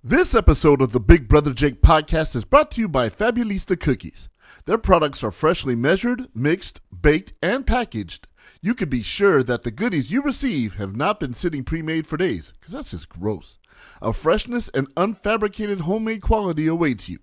This episode of the Big Brother Jake podcast is brought to you by Fabulista Cookies. Their products are freshly measured, mixed, baked, and packaged. You can be sure that the goodies you receive have not been sitting pre-made for days, because that's just gross. A freshness and unfabricated homemade quality awaits you.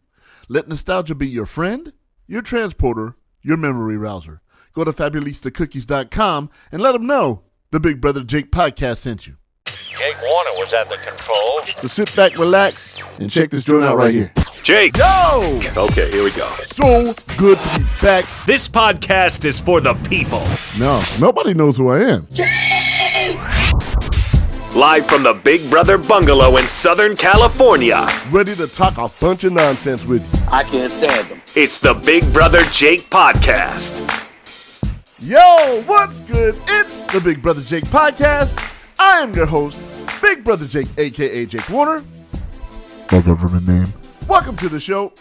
Let nostalgia be your friend, your transporter, your memory rouser. Go to FabulistaCookies.com and let them know the Big Brother Jake podcast sent you. Jake Warner was at the controls. So sit back, relax, and check this joint out right here. Jake! Yo! Okay, here we go. So good to be back. This podcast is for the people. No, nobody knows who I am. Live from the Big Brother Bungalow in Southern California. Ready to talk a bunch of nonsense with you. I can't stand them. It's the Big Brother Jake podcast. Yo, what's good? It's the Big Brother Jake podcast. I am your host, Big Brother Jake, a.k.a. Jake Warner. My government name. Welcome to the show.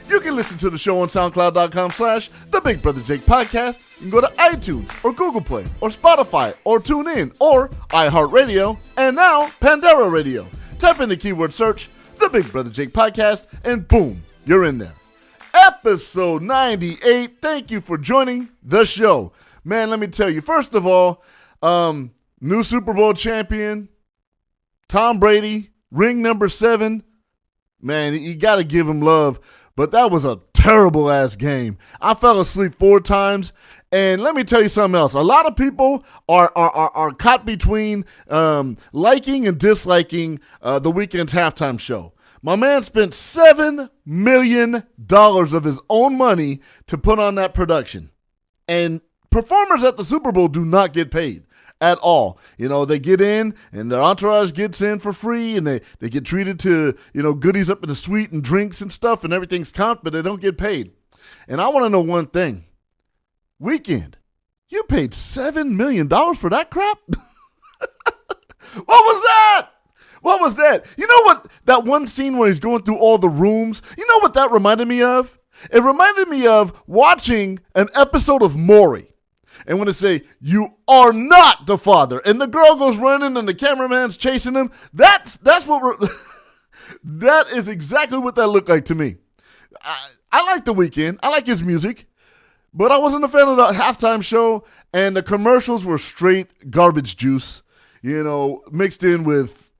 You can listen to the show on SoundCloud.com/The Big Brother Jake podcast. You can go to iTunes or Google Play or Spotify or TuneIn or iHeartRadio and now Pandora Radio. Type in the keyword search, The Big Brother Jake podcast, and boom, you're in there. Episode 98. Thank you for joining the show. Man, let me tell you, first of all, new Super Bowl champion, Tom Brady, ring number 7. Man, you got to give him love, but that was a terrible-ass game. I fell asleep 4 times, and let me tell you something else. A lot of people are caught between liking and disliking the Weeknd's halftime show. My man spent $7 million of his own money to put on that production, and performers at the Super Bowl do not get paid at all. You know, they get in and their entourage gets in for free and they get treated to, goodies up in the suite and drinks and stuff and everything's comped, but they don't get paid. And I want to know one thing. Weeknd, you paid $7 million for that crap? What was that? What was that? You know what, that one scene where he's going through all the rooms, you know what that reminded me of? It reminded me of watching an episode of Maury. And when they say, "You are not the father," and the girl goes running and the cameraman's chasing him, that's what that is exactly what that looked like to me. I like The Weeknd. I like his music, but I wasn't a fan of the halftime show, and the commercials were straight garbage juice, mixed in with,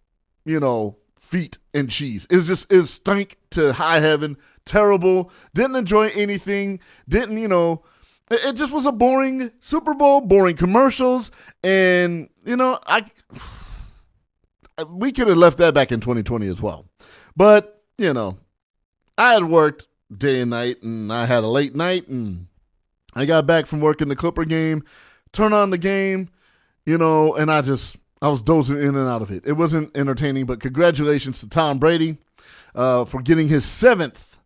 feet and cheese. It stank to high heaven, terrible, didn't enjoy anything, it just was a boring Super Bowl, boring commercials, and, we could have left that back in 2020 as well. But, I had worked day and night, and I had a late night, and I got back from working the Clipper game, turn on the game, and I was dozing in and out of it. It wasn't entertaining, but congratulations to Tom Brady for getting his seventh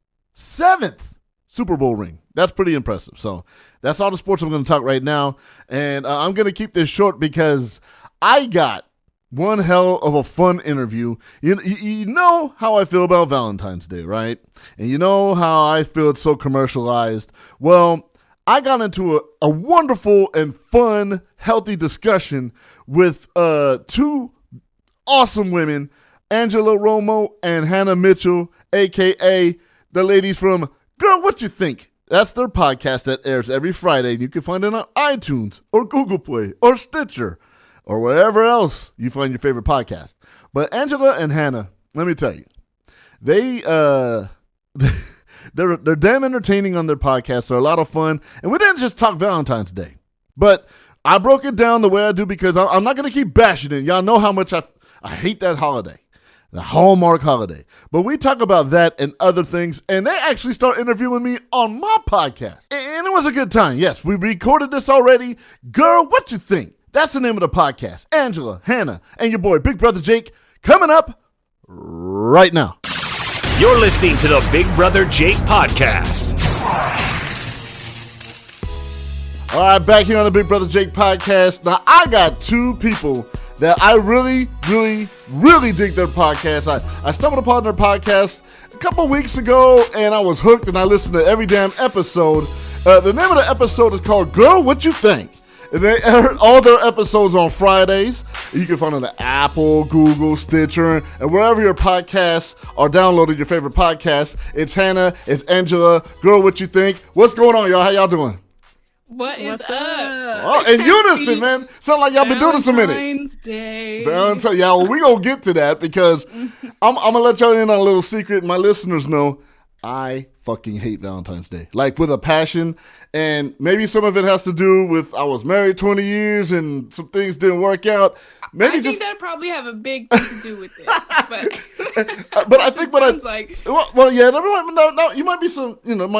Super Bowl ring. That's pretty impressive. So that's all the sports I'm going to talk right now. And I'm going to keep this short because I got one hell of a fun interview. You know how I feel about Valentine's Day, right? And you know how I feel it's so commercialized. Well, I got into a wonderful and fun, healthy discussion with 2 awesome women, Angela Romo and Hannah Mitchell, a.k.a. the ladies from Girl, What You Think? That's their podcast that airs every Friday, and you can find it on iTunes or Google Play or Stitcher or wherever else you find your favorite podcast. But Angela and Hannah, let me tell you, they're damn entertaining on their podcast. They're a lot of fun, and we didn't just talk Valentine's Day, but I broke it down the way I do because I'm not going to keep bashing it. Y'all know how much I hate that holiday. The Hallmark holiday. But we talk about that and other things, and they actually start interviewing me on my podcast. And it was a good time. Yes, we recorded this already. Girl, What You Think? That's the name of the podcast. Angela, Hannah, and your boy, Big Brother Jake, coming up right now. You're listening to the Big Brother Jake podcast. All right, back here on the Big Brother Jake podcast. Now, I got 2 people that I really, really, really dig their podcast. I stumbled upon their podcast a couple weeks ago, and I was hooked, and I listened to every damn episode. The name of the episode is called Girl, What You Think? And they air all their episodes on Fridays. You can find it on Apple, Google, Stitcher, and wherever your podcasts are downloaded, your favorite podcasts. It's Hannah, it's Angela. Girl, what you think? What's going on, y'all? How y'all doing? What's up? Oh, in unison, man. Sound like y'all been doing this a minute. Valentine's Day. Valentine's. Yeah, well, we gonna get to that because I'm gonna let y'all in on a little secret. My listeners know I fucking hate Valentine's Day, like with a passion. And maybe some of it has to do with I was married 20 years and some things didn't work out. Maybe I think that probably have a big thing to do with it. But I think what yeah, no, you might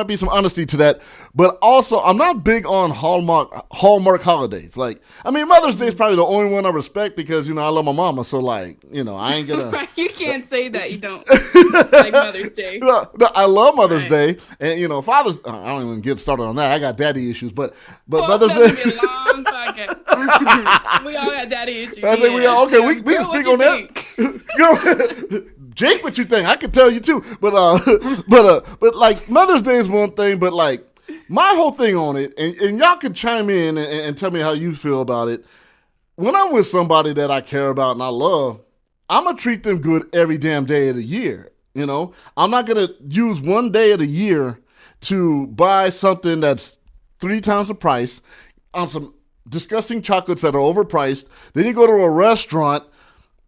be some honesty to that. But also, I'm not big on Hallmark holidays. Like, I mean, Mother's Day is probably the only one I respect because I love my mama. So like, I ain't gonna. You can't say that you don't like Mother's Day. No, I love Mother's Day, and Father's. I don't even get started on that. I got daddy issues, but Mother's Day. Be a long podcast. We all got daddy issues. I think we can speak on that. Jake, what you think? I can tell you too. But like Mother's Day is one thing, but like my whole thing on it, and y'all can chime in and tell me how you feel about it. When I'm with somebody that I care about and I love, I'm gonna treat them good every damn day of the year. I'm not gonna use one day of the year to buy something that's 3 times the price on some disgusting chocolates that are overpriced. Then you go to a restaurant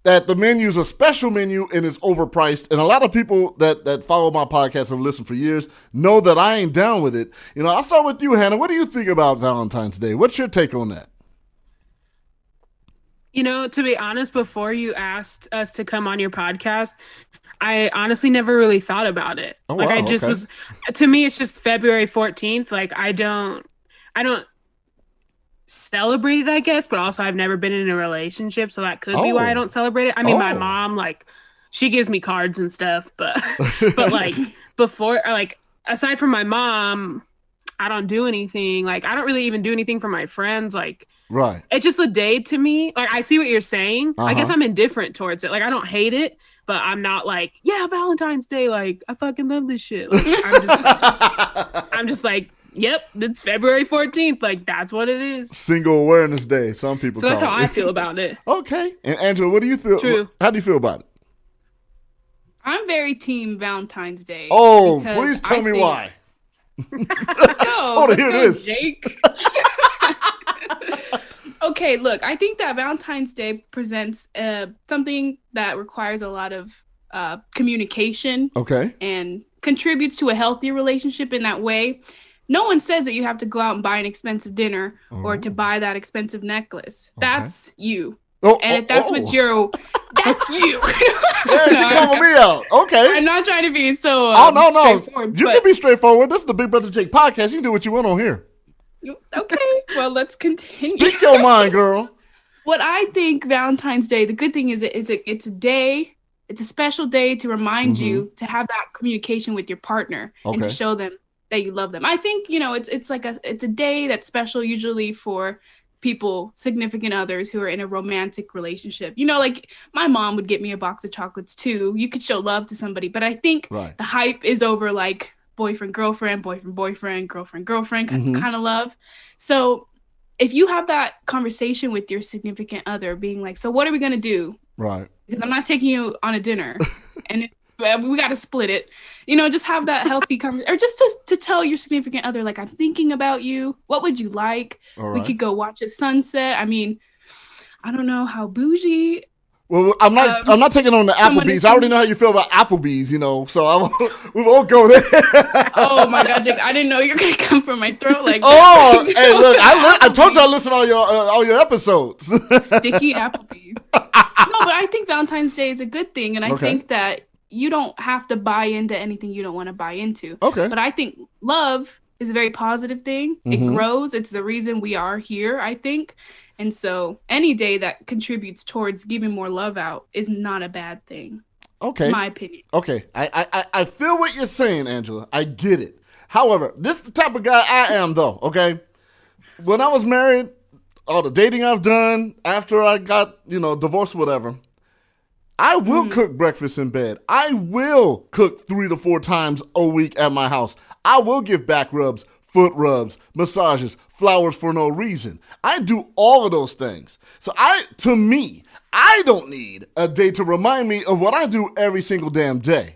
that the menu is a special menu and it's overpriced. And a lot of people that follow my podcast have listened for years know that I ain't down with it. I'll start with you, Hannah. What do you think about Valentine's Day? What's your take on that? To be honest, before you asked us to come on your podcast, I honestly never really thought about it. Oh, like wow, I just okay. was, to me, it's just February 14th. Like I don't celebrate it, I guess, but also I've never been in a relationship. So that could be why I don't celebrate it. I mean, my mom, like she gives me cards and stuff, but, but like before, like aside from my mom, I don't do anything. Like I don't really even do anything for my friends. Like, right. It's just a day to me. Like I see what you're saying. I guess I'm indifferent towards it. Like I don't hate it, but I'm not like, yeah, Valentine's Day. Like I fucking love this shit. Like, I'm just like, yep, it's February 14th. Like that's what it is. Single Awareness Day. Some people call it. So that's how I feel about it. Okay. And Angela, what do you feel? True. How do you feel about it? I'm very team Valentine's Day. Oh, please tell me why. Let's go. Oh, to hear this, Jake. Okay, look, I think that Valentine's Day presents something that requires a lot of communication. Okay. And contributes to a healthy relationship in that way. No one says that you have to go out and buy an expensive dinner or to buy that expensive necklace. Okay. That's you. And if that's what you're, that's you. Yeah, she calling me out. Okay. I'm not trying to be so no. straightforward. You can be straightforward. This is the Big Brother Jake podcast. You can do what you want on here. Okay, well, let's continue. Speak your mind, girl. What I think Valentine's Day, the good thing is it's a day, it's a special day to remind you to have that communication with your partner and to show them that you love them. I think, it's a day that's special usually for people, significant others who are in a romantic relationship. Like my mom would get me a box of chocolates too. You could show love to somebody, but I think the hype is over like boyfriend, girlfriend, boyfriend, girlfriend kind of love. So if you have that conversation with your significant other being like, so what are we going to do? Right. Because I'm not taking you on a dinner and we got to split it, just have that healthy conversation or just to tell your significant other, like, I'm thinking about you. What would you like? We could go watch a sunset. I mean, I don't know how bougie. Well, I'm not taking on the Applebee's. I already know how you feel about Applebee's, so we won't go there. Oh my God, Jake! I didn't know you were gonna come for my throat like. Oh, hey, look! I told you I listen to all your episodes. Sticky Applebee's. No, but I think Valentine's Day is a good thing, and I think that you don't have to buy into anything you don't want to buy into. Okay. But I think love is a very positive thing. It grows. It's the reason we are here, I think. And so any day that contributes towards giving more love out is not a bad thing. Okay. My opinion. Okay. I feel what you're saying, Angela. I get it. However, this is the type of guy I am, though, okay? When I was married, all the dating I've done, after I got, divorced, whatever, I will cook breakfast in bed. I will cook 3 to 4 times a week at my house. I will give back rubs, foot rubs, massages, flowers for no reason. I do all of those things. So to me, I don't need a day to remind me of what I do every single damn day.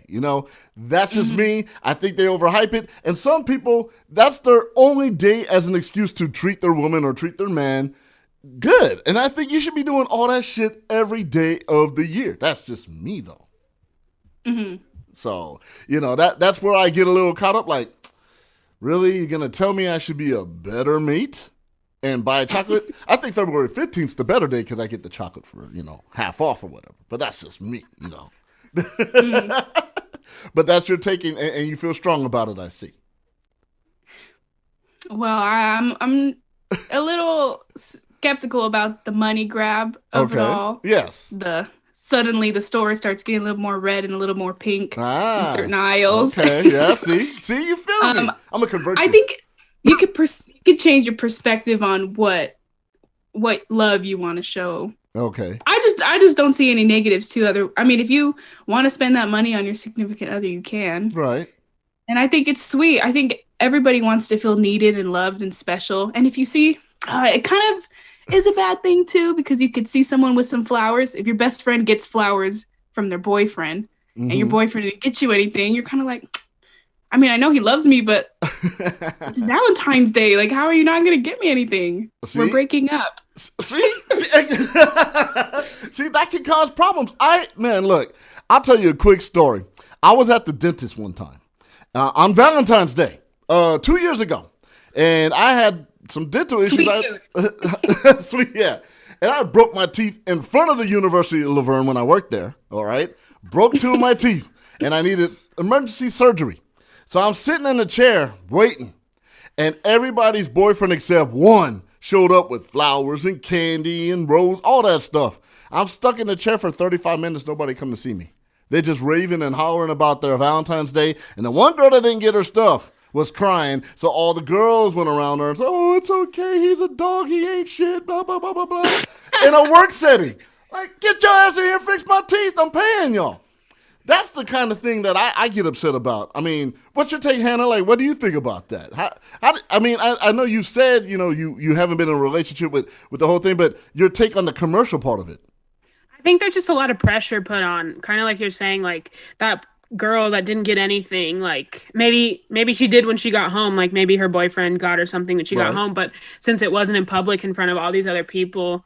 That's just me. I think they overhype it. And some people, that's their only day as an excuse to treat their woman or treat their man good. And I think you should be doing all that shit every day of the year. That's just me, though. Mm-hmm. So, that's where I get a little caught up. Like, really? You're going to tell me I should be a better mate and buy chocolate? I think February 15th is the better day because I get the chocolate for, half off or whatever. But that's just me, Mm-hmm. But that's your taking, and you feel strong about it, I see. Well, I'm a little skeptical about the money grab of it all. Yes. Suddenly the store starts getting a little more red and a little more pink in certain aisles. Okay, yeah, see, you feel me. I'm gonna convert you. I think you could change your perspective on what love you want to show. Okay. I just don't see any negatives to other. I mean, if you want to spend that money on your significant other, you can. Right. And I think it's sweet. I think everybody wants to feel needed and loved and special. And if you see, it kind of is a bad thing too, because you could see someone with some flowers. If your best friend gets flowers from their boyfriend and your boyfriend didn't get you anything, you're kind of like, I mean, I know he loves me, but it's Valentine's Day. Like, how are you not going to get me anything? See? We're breaking up. See, that can cause problems. Look, I'll tell you a quick story. I was at the dentist one time on Valentine's Day 2 years ago, and I had some dental issues. Sweet, yeah. And I broke my teeth in front of the University of Laverne when I worked there, all right? Broke two of my teeth, and I needed emergency surgery. So I'm sitting in the chair waiting, and everybody's boyfriend except one showed up with flowers and candy and rose, all that stuff. I'm stuck in the chair for 35 minutes. Nobody come to see me. They're just raving and hollering about their Valentine's Day. And the one girl that didn't get her stuff was crying. So all the girls went around her and said, oh, it's okay. He's a dog. He ain't shit. Blah, blah, blah, blah, blah. In a work setting. Like, get your ass in here and fix my teeth. I'm paying y'all. That's the kind of thing that I get upset about. I mean, what's your take, Hannah? Like, what do you think about that? I know you said, you haven't been in a relationship with the whole thing, but your take on the commercial part of it. I think there's just a lot of pressure put on, kind of like you're saying, like that girl that didn't get anything, like maybe she did when she got home, like maybe her boyfriend got her something when she got home, but since it wasn't in public in front of all these other people,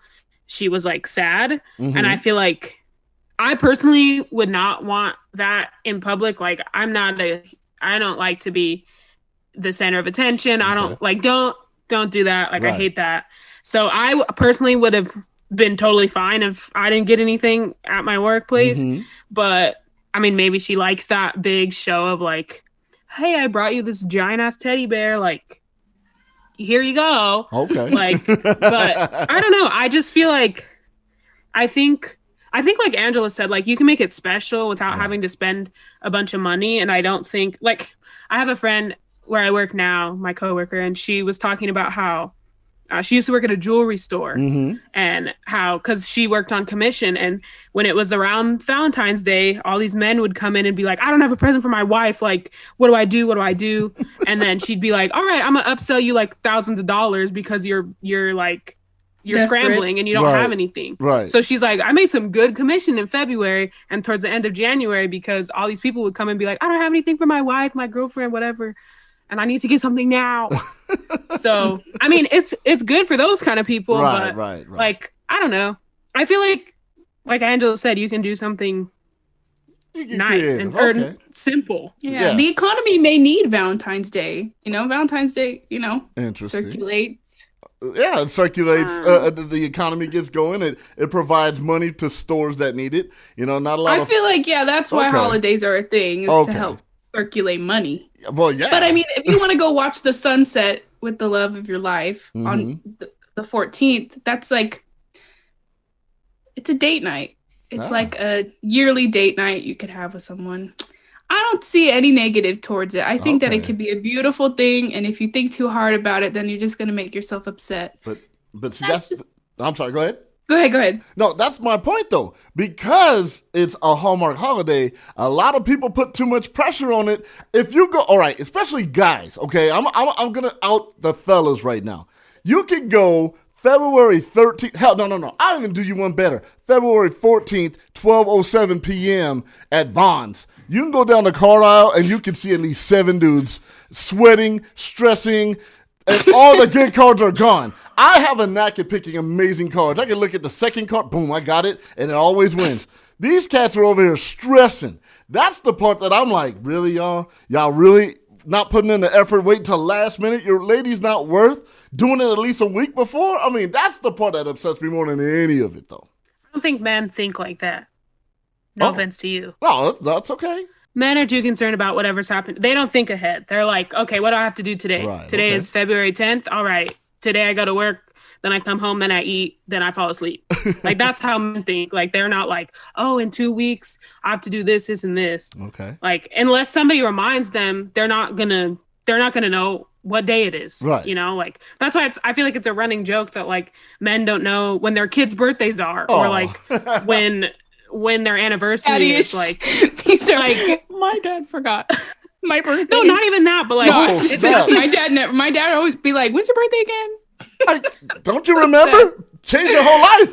she was like sad. Mm-hmm. And I feel like I personally would not want that in public. Like, I don't like to be the center of attention. Okay. I don't like, don't do that. Like, right. I hate that. So I personally would have been totally fine if I didn't get anything at my workplace. Mm-hmm. But I mean, maybe she likes that big show of like, hey, I brought you this giant ass teddy bear. Like, here you go. Okay. Like, but I don't know. I just feel like, I think like Angela said, like, you can make it special without having to spend a bunch of money. And I don't think, like, I have a friend where I work now, my coworker, and she was talking about how she used to work at a jewelry store, mm-hmm. and how, because she worked on commission, and when it was around Valentine's Day, all these men would come in and be like, I don't have a present for my wife. Like, what do I do? And then she'd be like, all right, I'm gonna upsell you like thousands of dollars because you're like, you're desperate, scrambling and you don't have anything. Right. So she's like, I made some good commission in February and towards the end of January because all these people would come and be like, I don't have anything for my wife, my girlfriend, whatever, and I need to get something now. So, I mean, it's good for those kind of people. Right, but like, I don't know. I feel like Angela said, you can do something nice and or simple. Yeah. The economy may need Valentine's Day. Valentine's Day, circulates. Yeah, it circulates. The economy gets going. It provides money to stores that need it. Not a lot. I feel like that's why holidays are a thing, is to help circulate money. Well, yeah. But I mean, if you want to go watch the sunset with the love of your life mm-hmm. on the 14th, that's like, it's a date night. It's like a yearly date night you could have with someone. I don't see any negative towards it. I think that it could be a beautiful thing, and if you think too hard about it, then you're just going to make yourself upset. But see, I'm sorry, go ahead. Go ahead. No, that's my point, though. Because it's a Hallmark holiday, a lot of people put too much pressure on it. If you go, all right, especially guys, okay? I'm going to out the fellas right now. You can go February 13th. Hell, no. I'll even do you one better. February 14th, 12:07 p.m. at Vons. You can go down the car aisle and you can see at least 7 dudes sweating, stressing, and all the good cards are gone. I have a knack at picking amazing cards. I can look at the second card, boom, I got it, and it always wins. These cats are over here stressing. That's the part that I'm like, really, y'all? Y'all really not putting in the effort, wait till last minute? Your lady's not worth doing it at least a week before? I mean, that's the part that upsets me more than any of it, though. I don't think men think like that. No offense to you. No, that's okay. Men are too concerned about whatever's happened. They don't think ahead. They're like, okay, what do I have to do today? Right, today is February 10th. All right. Today I go to work. Then I come home. Then I eat. Then I fall asleep. Like, that's how men think. Like, they're not like, oh, in 2 weeks, I have to do this, this, and this. Okay. Like, unless somebody reminds them, they're not gonna know what day it is. Right. You know, like, that's why I feel like it's a running joke that, like, men don't know when their kids' birthdays are, or like when their anniversary is. Like, these are like, my dad forgot my birthday. No, not even that, but like, my dad always be like, when's your birthday again? Like, don't you remember? Change your whole life.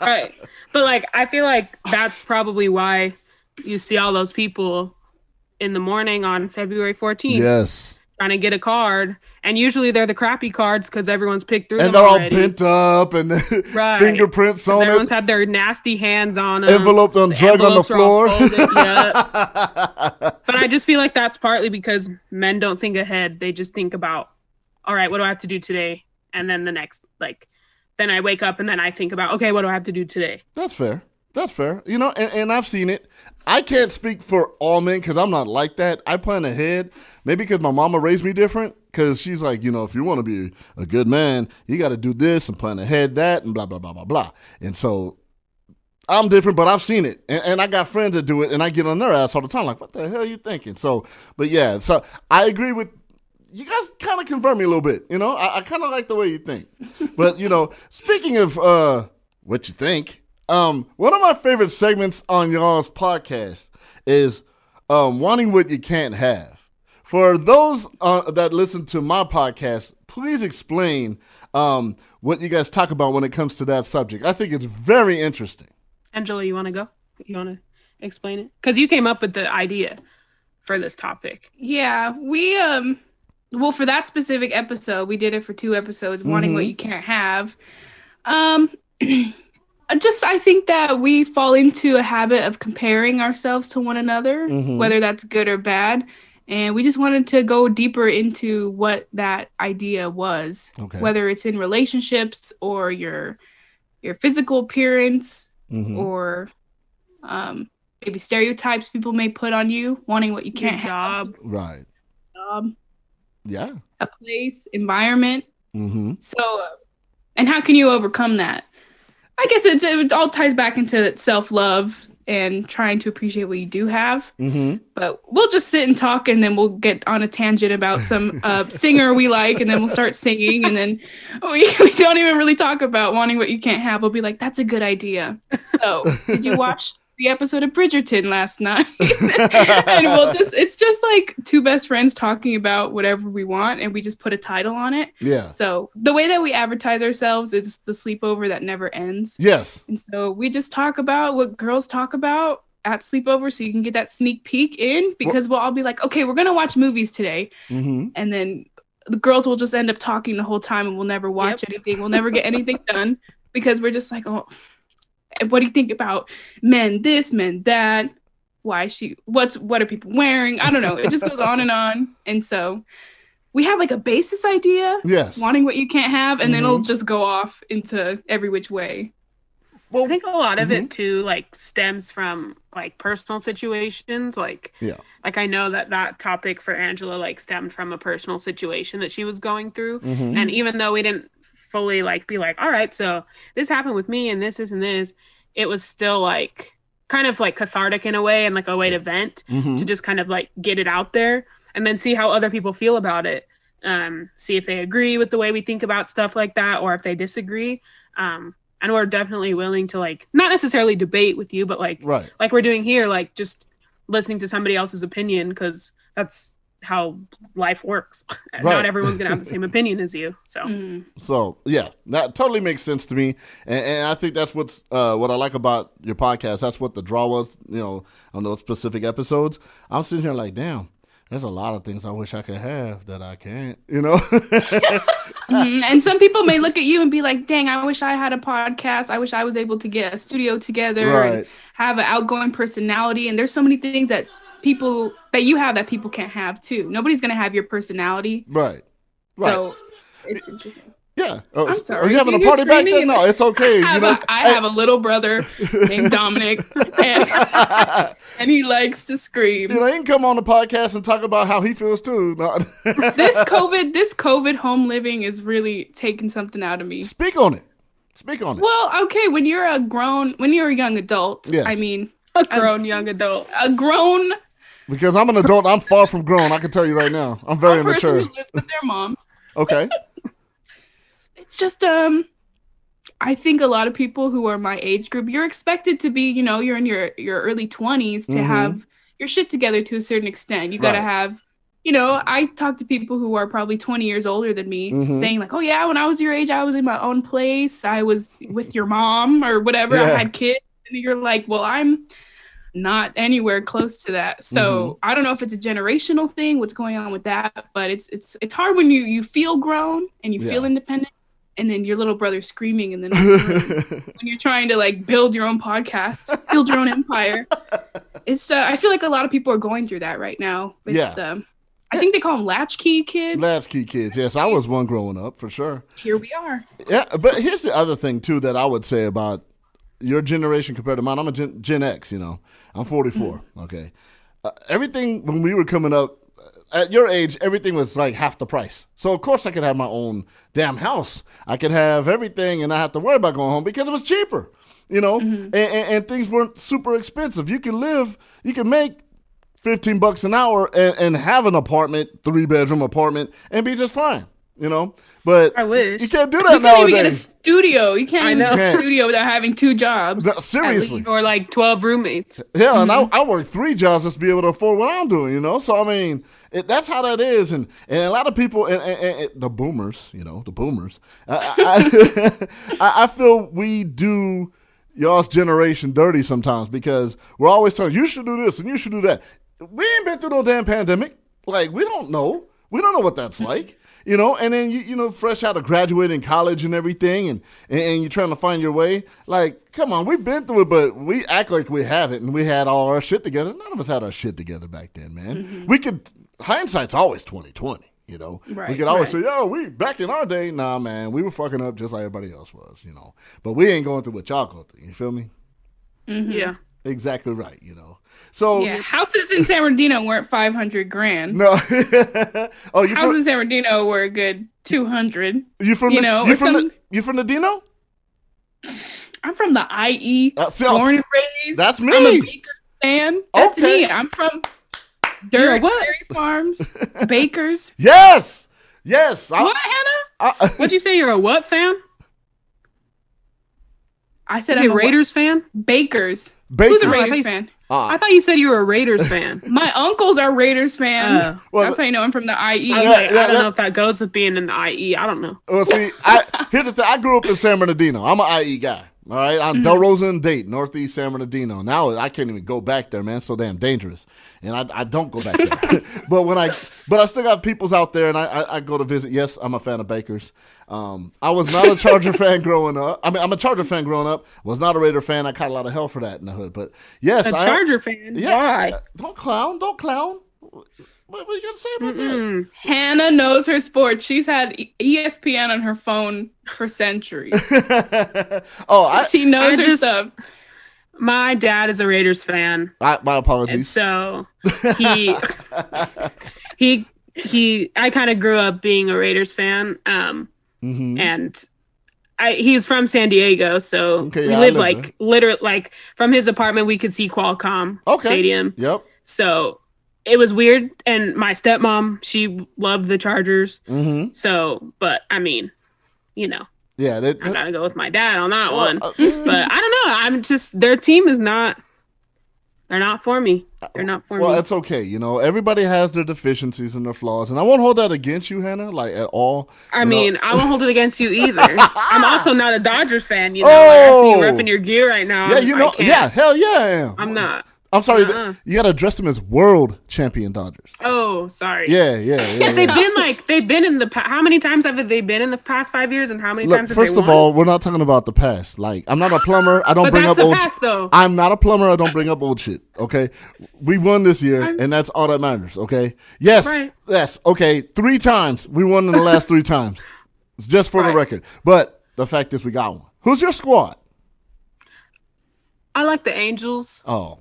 Right. But like, I feel like that's probably why you see all those people in the morning on February 14th. Yes. Trying to get a card. And usually they're the crappy cards because everyone's picked through them. And they're already. all bent up and right. fingerprints on it. Everyone's had their nasty hands on them. Enveloped on drug on the floor. But I just feel like that's partly because men don't think ahead. They just think about, all right, what do I have to do today? And then the next, like, then I wake up and then I think about, okay, what do I have to do today? That's fair. That's fair. You know, and I've seen it. I can't speak for all men because I'm not like that. I plan ahead. Maybe because my mama raised me different. Because she's like, you know, if you want to be a good man, you got to do this and plan ahead that and blah, blah, blah, blah, blah. And so I'm different, but I've seen it. And I got friends that do it, and I get on their ass all the time. Like, what the hell are you thinking? So, but yeah, so I agree with you guys. Kind of confirm me a little bit. You know, I kind of like the way you think. But, you know, speaking of what you think, one of my favorite segments on y'all's podcast is wanting what you can't have. For those that listen to my podcast, please explain what you guys talk about when it comes to that subject. I think it's very interesting. Angela, you want to go? You want to explain it? Because you came up with the idea for this topic. Yeah, we well, for that specific episode, we did it for 2 episodes, wanting what you can't have. Just, I think that we fall into a habit of comparing ourselves to one another, whether that's good or bad. And we just wanted to go deeper into what that idea was, whether it's in relationships or your physical appearance or maybe stereotypes people may put on you, wanting what you can't have. Right. Yeah. A place, environment. So, and how can you overcome that? I guess it all ties back into self-love and trying to appreciate what you do have. But we'll just sit and talk, and then we'll get on a tangent about some singer we like, and then we'll start singing, and then we don't even really talk about wanting what you can't have. We'll be like, that's a good idea. So did you watch the episode of Bridgerton last night? And it's just like 2 best friends talking about whatever we want, and we just put a title on it. Yeah. So the way that we advertise ourselves is the sleepover that never ends. Yes. And so we just talk about what girls talk about at sleepover, so you can get that sneak peek in, because we'll all be like, okay, we're going to watch movies today. And then the girls will just end up talking the whole time, and we'll never watch anything. We'll never get anything done, because we're just like, oh, what do you think about men this, men that? What are people wearing? I don't know. It just goes on and on. And so we have like a basis idea. Yes. Wanting what you can't have, and then it'll just go off into every which way. Well, I think a lot of it too, like, stems from like personal situations. Like, like I know that topic for Angela like stemmed from a personal situation that she was going through. And even though we didn't fully like be like, all right, so this happened with me and this and this, it was still like kind of like cathartic in a way, and like a way to vent, to just kind of like get it out there, and then see how other people feel about it, see if they agree with the way we think about stuff like that, or if they disagree. And we're definitely willing to, like, not necessarily debate with you, but like like we're doing here, like just listening to somebody else's opinion, because that's how life works. Right. Not everyone's gonna have the same opinion as you. So yeah, that totally makes sense to me, and I think that's what I like about your podcast. That's what the draw was, on those specific episodes. I'm sitting here like, damn, there's a lot of things I wish I could have that I can't, And some people may look at you and be like, dang, I wish I had a podcast. I wish I was able to get a studio together and have an outgoing personality. And there's so many things that you have that people can't have too. Nobody's going to have your personality. Right. So it's interesting. Yeah. I'm sorry. Are you having a party back there? No, it's okay. I have a little brother named Dominic, and he likes to scream. He can come on the podcast and talk about how he feels too. No. This COVID home living is really taking something out of me. Speak on it. Well, okay, when you're a young adult, yes. I mean, a grown young adult. Because I'm an adult, I'm far from grown. I can tell you right now, I'm very immature. A person who lives with their mom. Okay. It's just I think a lot of people who are my age group, you're expected to be, you're in your early 20s to have your shit together to a certain extent. You got to have, I talk to people who are probably 20 years older than me saying like, oh yeah, when I was your age, I was in my own place. I was with your mom or whatever. I had kids. And you're like, well, I'm not anywhere close to that. So I don't know if it's a generational thing, what's going on with that, but it's hard when you feel grown and you feel independent. And then your little brother's screaming, and then when you're trying to like build your own podcast, build your own empire, it's. I feel like a lot of people are going through that right now. I think they call them latchkey kids. Latchkey kids, yes. I was one growing up for sure. Here we are. Yeah, but here's the other thing too that I would say about your generation compared to mine. I'm a Gen X. I'm 44. Okay, everything when we were coming up. At your age, everything was like half the price. So, of course, I could have my own damn house. I could have everything and not have to worry about going home because it was cheaper, and things weren't super expensive. You can make $15 an hour and have an apartment, 3-bedroom apartment, and be just fine, But I wish. you can't do that nowadays. You can't even get a studio. You can't even get a studio without having 2 jobs. No, seriously. Or like 12 roommates. Yeah, and I work 3 jobs just to be able to afford what I'm doing, So, I mean, that's how that is. And a lot of people, and the boomers, I feel we do y'all's generation dirty sometimes because we're always telling you should do this and you should do that. We ain't been through no damn pandemic. Like, we don't know. We don't know what that's like. And then you fresh out of graduating college and everything, and you're trying to find your way. Like, come on, we've been through it, but we act like we haven't, and we had all our shit together. None of us had our shit together back then, man. We could. Hindsight's always 20/20. Right, we could always say, "Yo, we back in our day." Nah, man, we were fucking up just like everybody else was. But we ain't going through what y'all go through. You feel me? Yeah. Exactly right. So houses in San Bernardino weren't $500,000. No. Houses in San Bernardino were a good $200,000. You from you from the Dino? I'm from the IE. Born and raised. That's me. I'm a Baker fan. That's me. I'm from Dairy Farms. Bakers. Yes. What, Hannah? What'd you say? You're a what fan? I said I'm a Raiders fan. Bakers. Who's a Raiders fan? I thought you said you were a Raiders fan. My uncles are Raiders fans. That's how you know I'm from the IE. I don't know if that goes with being in the IE. I don't know. Well, see, here's the thing. I grew up in San Bernardino. I'm an IE guy. All right, I'm Del Rosa and Dayton, Northeast San Bernardino. Now I can't even go back there, man. It's so damn dangerous, and I don't go back there. but I still got peoples out there, and I go to visit. Yes, I'm a fan of Bakers. I was not a Charger fan growing up. I mean, I'm a Charger fan growing up. Was not a Raider fan. I caught a lot of hell for that in the hood. But yes, Charger fan. Yeah, why? Don't clown. What are you gonna say about that? Hannah knows her sports. She's had ESPN on her phone for centuries. She knows her stuff. My dad is a Raiders fan. My apologies. And so he I kind of grew up being a Raiders fan. And he's from San Diego, so we live like literally like from his apartment we could see Qualcomm Stadium. Yep. So it was weird, and my stepmom, she loved the Chargers. So, but I mean, yeah, I gotta go with my dad on that one. But I don't know. I'm just their team is not They're not for me. They're not for me. Well, it's okay. You know, everybody has their deficiencies and their flaws, and I won't hold that against you, Hannah, like at all. I mean, I won't hold it against you either. I'm also not a Dodgers fan. You know, I see you repping your gear right now. Yeah, you know, yeah, hell yeah, I am. I'm not. I'm sorry. You got to address them as world champion Dodgers. Oh, sorry. Yeah. They've been in the past. How many times have they been in the past 5 years, and how many times have they won? First of all, we're not talking about the past. Like, I'm not a plumber. I don't bring up old shit. I'm not a plumber. I don't bring up old shit. Okay, we won this year, and that's all that matters. Okay. Yes. Right. Yes. Okay. 3 times we won in the last 3 times. It's just for the record. But the fact is, we got one. Who's your squad? I like the Angels. Oh.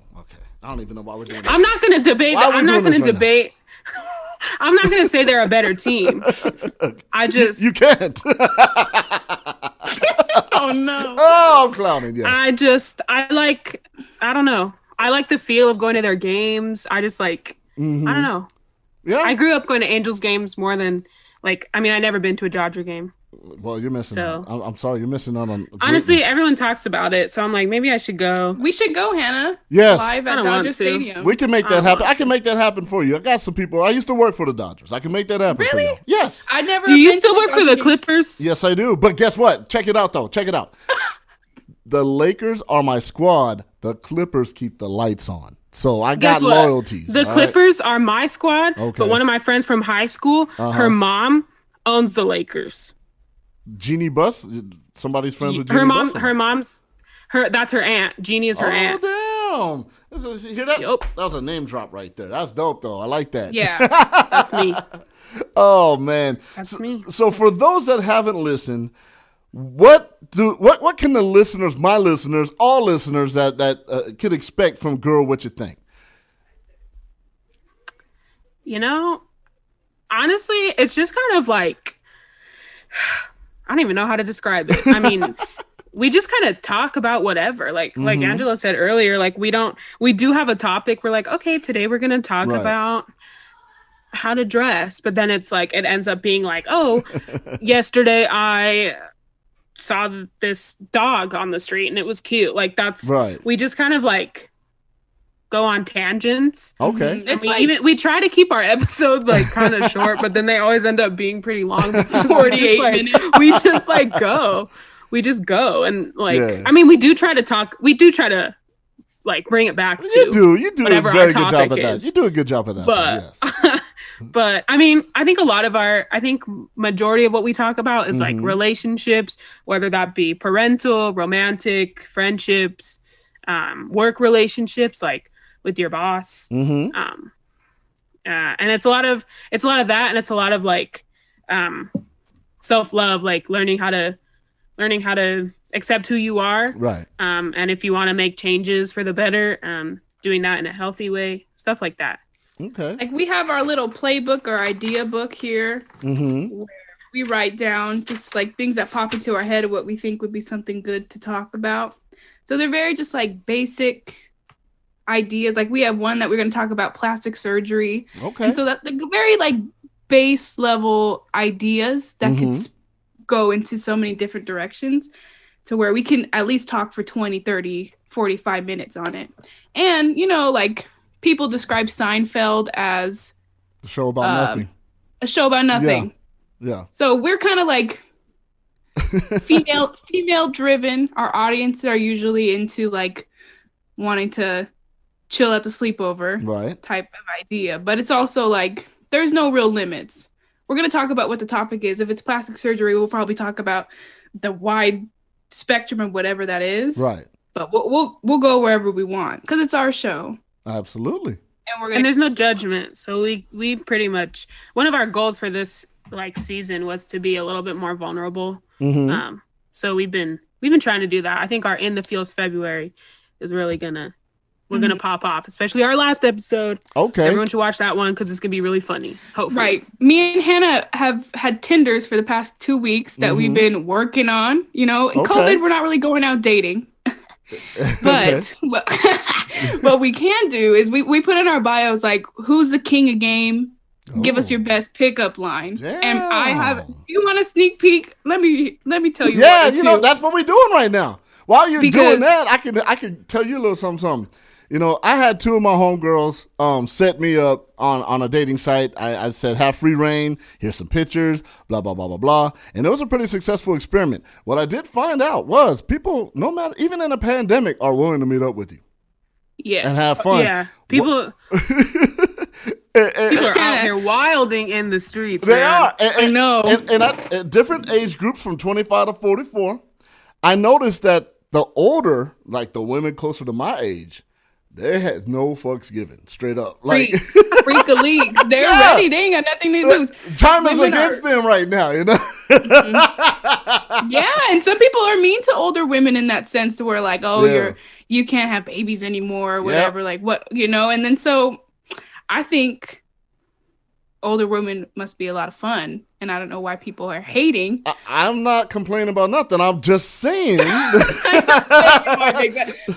I don't even know why we're doing this. I'm not going to debate. I'm not going to debate. I'm not going to say they're a better team. You can't. Oh no. Oh, I'm clowning. Yeah. I don't know. I like the feel of going to their games. I just like. I don't know. Yeah. I grew up going to Angels games more than I never been to a Dodger game. Well, you're missing out. I'm sorry, you're missing out on. Honestly, everyone talks about it, so I'm like, maybe I should go. We should go, Hannah. Yes, live at Dodger Stadium. We can make that happen. I can make that happen for you. I got some people. I used to work for the Dodgers. I can make that happen. Really? For you. Yes. I never. Do you still work for the Clippers? Yes, I do. But guess what? Check it out, though. Check it out. The Lakers are my squad. The Clippers keep the lights on. So I got loyalties. The Clippers are my squad, but one of my friends from high school, her mom owns the Lakers. Jeannie Buss? Somebody's friends with Jeannie Buss? Her mom's, that's her aunt. Jeannie is her aunt. Oh, damn. You hear that? Yep. That was a name drop right there. That's dope, though. I like that. Yeah. That's me. Oh, man. That's me. So for those that haven't listened, what can the listeners, my listeners, all listeners that could expect from Girl What You Think? You know, honestly, it's just kind of like, I don't even know how to describe it. I mean, we just kind of talk about whatever. Like Angela said earlier, we do have a topic. We're like, okay, today we're going to talk about how to dress. But then it's like, it ends up being like, oh, yesterday I saw this dog on the street and it was cute. Like we just kind of like go on tangents. Okay. We try to keep our episodes like kind of short, but then they always end up being pretty long. 48 minutes. We just go. We just go and I mean, we do try to like bring it back to you do a very good job at that. You do a good job at that. But yes. But I mean, I think majority of what we talk about is like relationships, whether that be parental, romantic, friendships, work relationships, like with your boss. And it's a lot of that, and it's a lot of like self-love, like learning how to accept who you are. Right. And if you want to make changes for the better, doing that in a healthy way, stuff like that. Okay. Like we have our little playbook or idea book here where we write down just like things that pop into our head of what we think would be something good to talk about. So they're very just like basic ideas. Like we have one that we're going to talk about plastic surgery. Okay. And so that the very like base level ideas that could go into so many different directions to where we can at least talk for 20, 30, 45 minutes on it. And, you know, like people describe Seinfeld as a show about nothing. A show about nothing. Yeah. So we're kind of like female driven. Our audience are usually into like wanting to chill at the sleepover type of idea. But it's also like there's no real limits. We're going to talk about what the topic is. If it's plastic surgery, we'll probably talk about the wide spectrum of whatever that is. Right. But we'll go wherever we want because it's our show. Absolutely. And there's no judgment. So we pretty much, one of our goals for this like season was to be a little bit more vulnerable. So we've been trying to do that. I think our In the Fields February is really we're gonna pop off, especially our last episode. Okay. Everyone should watch that one because it's gonna be really funny. Hopefully. Right. Me and Hannah have had Tinders for the past 2 weeks that we've been working on. You know, in COVID, we're not really going out dating. But what we can do is we put in our bios like, who's the king of game? Give us your best pickup line. Damn. And I have. You want a sneak peek? Let me tell you. Yeah, you know that's what we're doing right now. While you're doing that, I can tell you a little something. I had two of my homegirls set me up on a dating site. I said, have free reign. Here's some pictures, blah, blah, blah, blah, blah. And it was a pretty successful experiment. What I did find out was people, no matter, even in a pandemic, are willing to meet up with you. Yes. And have fun. Yeah. People are out here wilding in the streets. They are. I know. And at different age groups from 25 to 44, I noticed that the older, like the women closer to my age, they had no fucks given, straight up. Like freak of leagues. They're ready. They ain't got nothing to lose. Time is against them right now, Mm-hmm. Yeah, and some people are mean to older women in that sense, to where like, you can't have babies anymore, or whatever. Like what, and then so I think older women must be a lot of fun, and I don't know why people are hating. I'm not complaining about nothing. I'm just saying.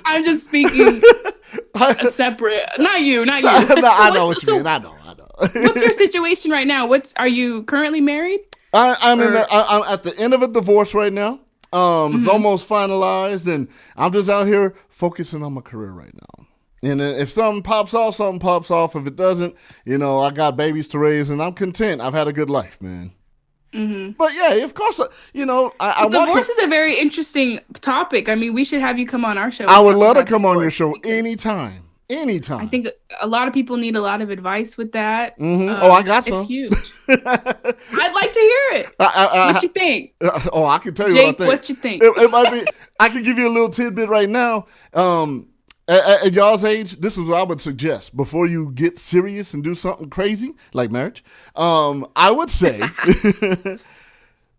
I'm just speaking a separate. Not you. No, I know what you mean. I know. What's your situation right now? Are you currently married? I'm at the end of a divorce right now. It's almost finalized, and I'm just out here focusing on my career right now. And if something pops off, something pops off. If it doesn't, I got babies to raise, and I'm content. I've had a good life, man. Mm-hmm. But yeah, of course, divorce is a very interesting topic. I mean, we should have you come on our show. I would love to come on your show anytime. I think a lot of people need a lot of advice with that. Mm-hmm. I got some. It's huge. I'd like to hear it. What you think? I can tell you Jake, what I think. What you think? It might be. I can give you a little tidbit right now. At y'all's age, this is what I would suggest. Before you get serious and do something crazy like marriage, I would say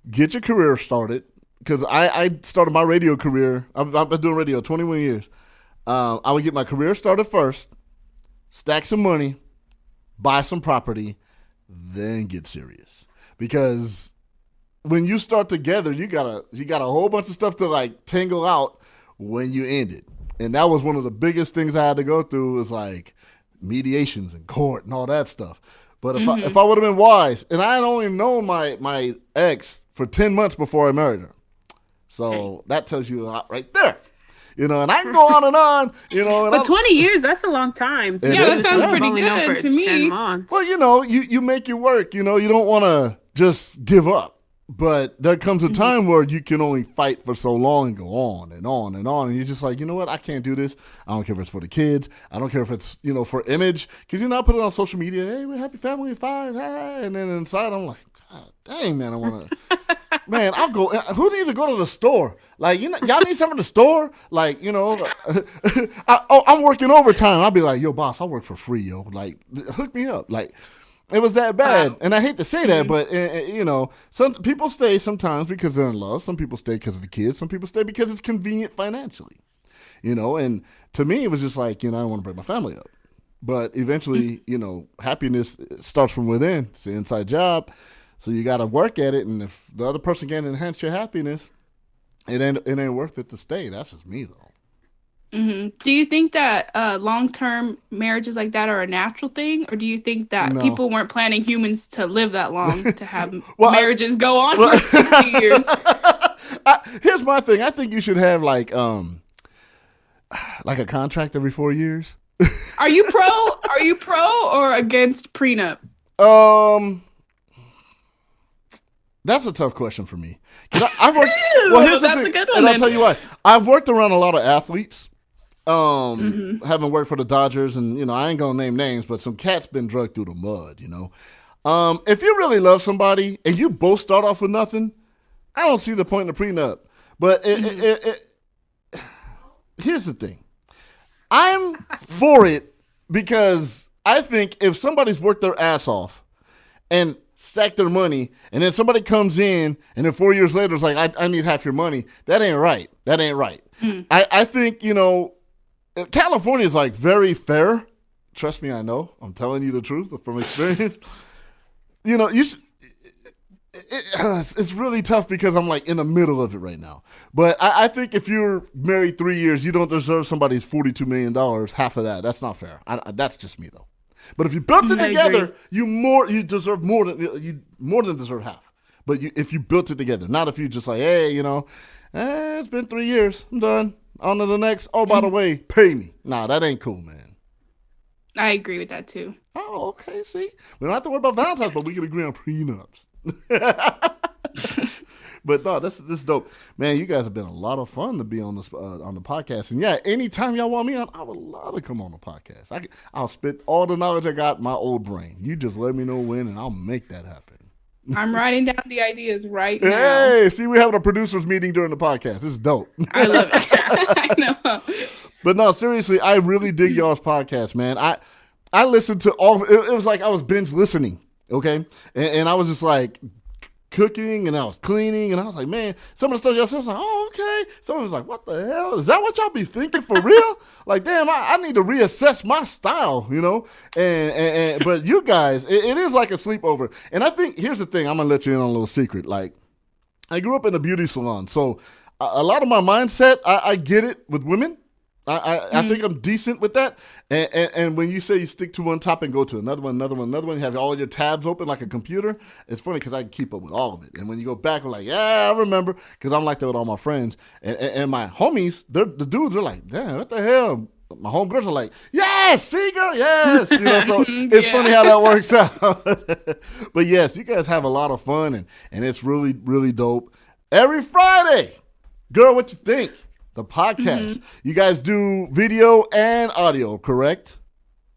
get your career started. Because I started my radio career. I've been doing radio 21 years. I would get my career started first, stack some money, buy some property, then get serious. Because when you start together, you got a whole bunch of stuff to like tangle out when you end it. And that was one of the biggest things I had to go through, was like mediations and court and all that stuff. But if I would have been wise, and I had only known my ex for 10 months before I married her. So that tells you a lot right there. And I can go on and on, But 20 years, that's a long time. That sounds pretty good to me. 10 months. Well, you make it work. You don't want to just give up. But there comes a time where you can only fight for so long and go on and on and on. And you're just like, you know what? I can't do this. I don't care if it's for the kids. I don't care if it's, for image. Because I put it on social media. Hey, we're a happy family of 5. Hey. And then inside, I'm like, God dang, man, I want to. Man, I'll go. Who needs to go to the store? Like, y'all need something in the store? Like, I'm working overtime. I'll be like, yo, boss, I'll work for free, yo. Like, hook me up. Like, it was that bad. Wow. And I hate to say that, but, some people stay sometimes because they're in love. Some people stay because of the kids. Some people stay because it's convenient financially, And to me, it was just like, I don't want to break my family up. But eventually, happiness starts from within. It's an inside job. So you got to work at it. And if the other person can't enhance your happiness, it ain't worth it to stay. That's just me, though. Mm-hmm. Do you think that long-term marriages like that are a natural thing, or do you think that people weren't planning humans to live that long to have marriages go on for 60 years? Here's my thing. I think you should have like a contract every 4 years. Are you pro or against prenup? That's a tough question for me. I've worked. Well, here's the thing, a good one, and I'll tell you why. I've worked around a lot of athletes. Having worked for the Dodgers, and I ain't gonna name names, but some cats been dragged through the mud. If you really love somebody and you both start off with nothing, I don't see the point in the prenup. But here's the thing. I'm for it because I think if somebody's worked their ass off and stacked their money, and then somebody comes in, and then 4 years later it's like, I need half your money, that ain't right. I think, California is like very fair. Trust me, I know. I'm telling you the truth from experience. It's really tough because I'm like in the middle of it right now. But I think if you're married 3 years, you don't deserve somebody's $42 million, half of that. That's not fair. That's just me though. But if you built it together, you deserve more than deserve half. But if you built it together, not if you just like, hey, it's been 3 years, I'm done. On to the next. Oh, by the way, pay me. Nah, that ain't cool, man. I agree with that too. Oh, okay. See, we don't have to worry about Valentine's, but we can agree on prenups. But no, this is dope, man. You guys have been a lot of fun to be on this on the podcast, and yeah, anytime y'all want me on, I would love to come on the podcast. I'll spit all the knowledge I got in my old brain. You just let me know when, and I'll make that happen. I'm writing down the ideas right now. Hey, see, we're having a producers meeting during the podcast. This is dope. I love it. I know. But no, seriously, I really dig y'all's podcast, man. I listened to all. It was like I was binge listening. Okay, and I was just like cooking and I was cleaning and I was like, man, some of the stuff y'all said, I was like, oh, okay. Someone was like, what the hell? Is that what y'all be thinking for real? Like, damn, I need to reassess my style, you know? And but you guys, it is like a sleepover. And I think, here's the thing, I'm going to let you in on a little secret. Like, I grew up in a beauty salon. So a lot of my mindset, I get it with women. I think I'm decent with that. And when you say you stick to one top and go to another one, you have all your tabs open like a computer. It's funny because I can keep up with all of it. And when you go back, I'm like, yeah, I remember, because I'm like that with all my friends. And my homies, the dudes are like, damn, what the hell? My homegirls are like, yes, see, girl, yes. You know, so it's funny how that works out. But yes, you guys have a lot of fun, and it's really, really dope. Every Friday, girl, what you think? The podcast. You guys do video and audio, correct?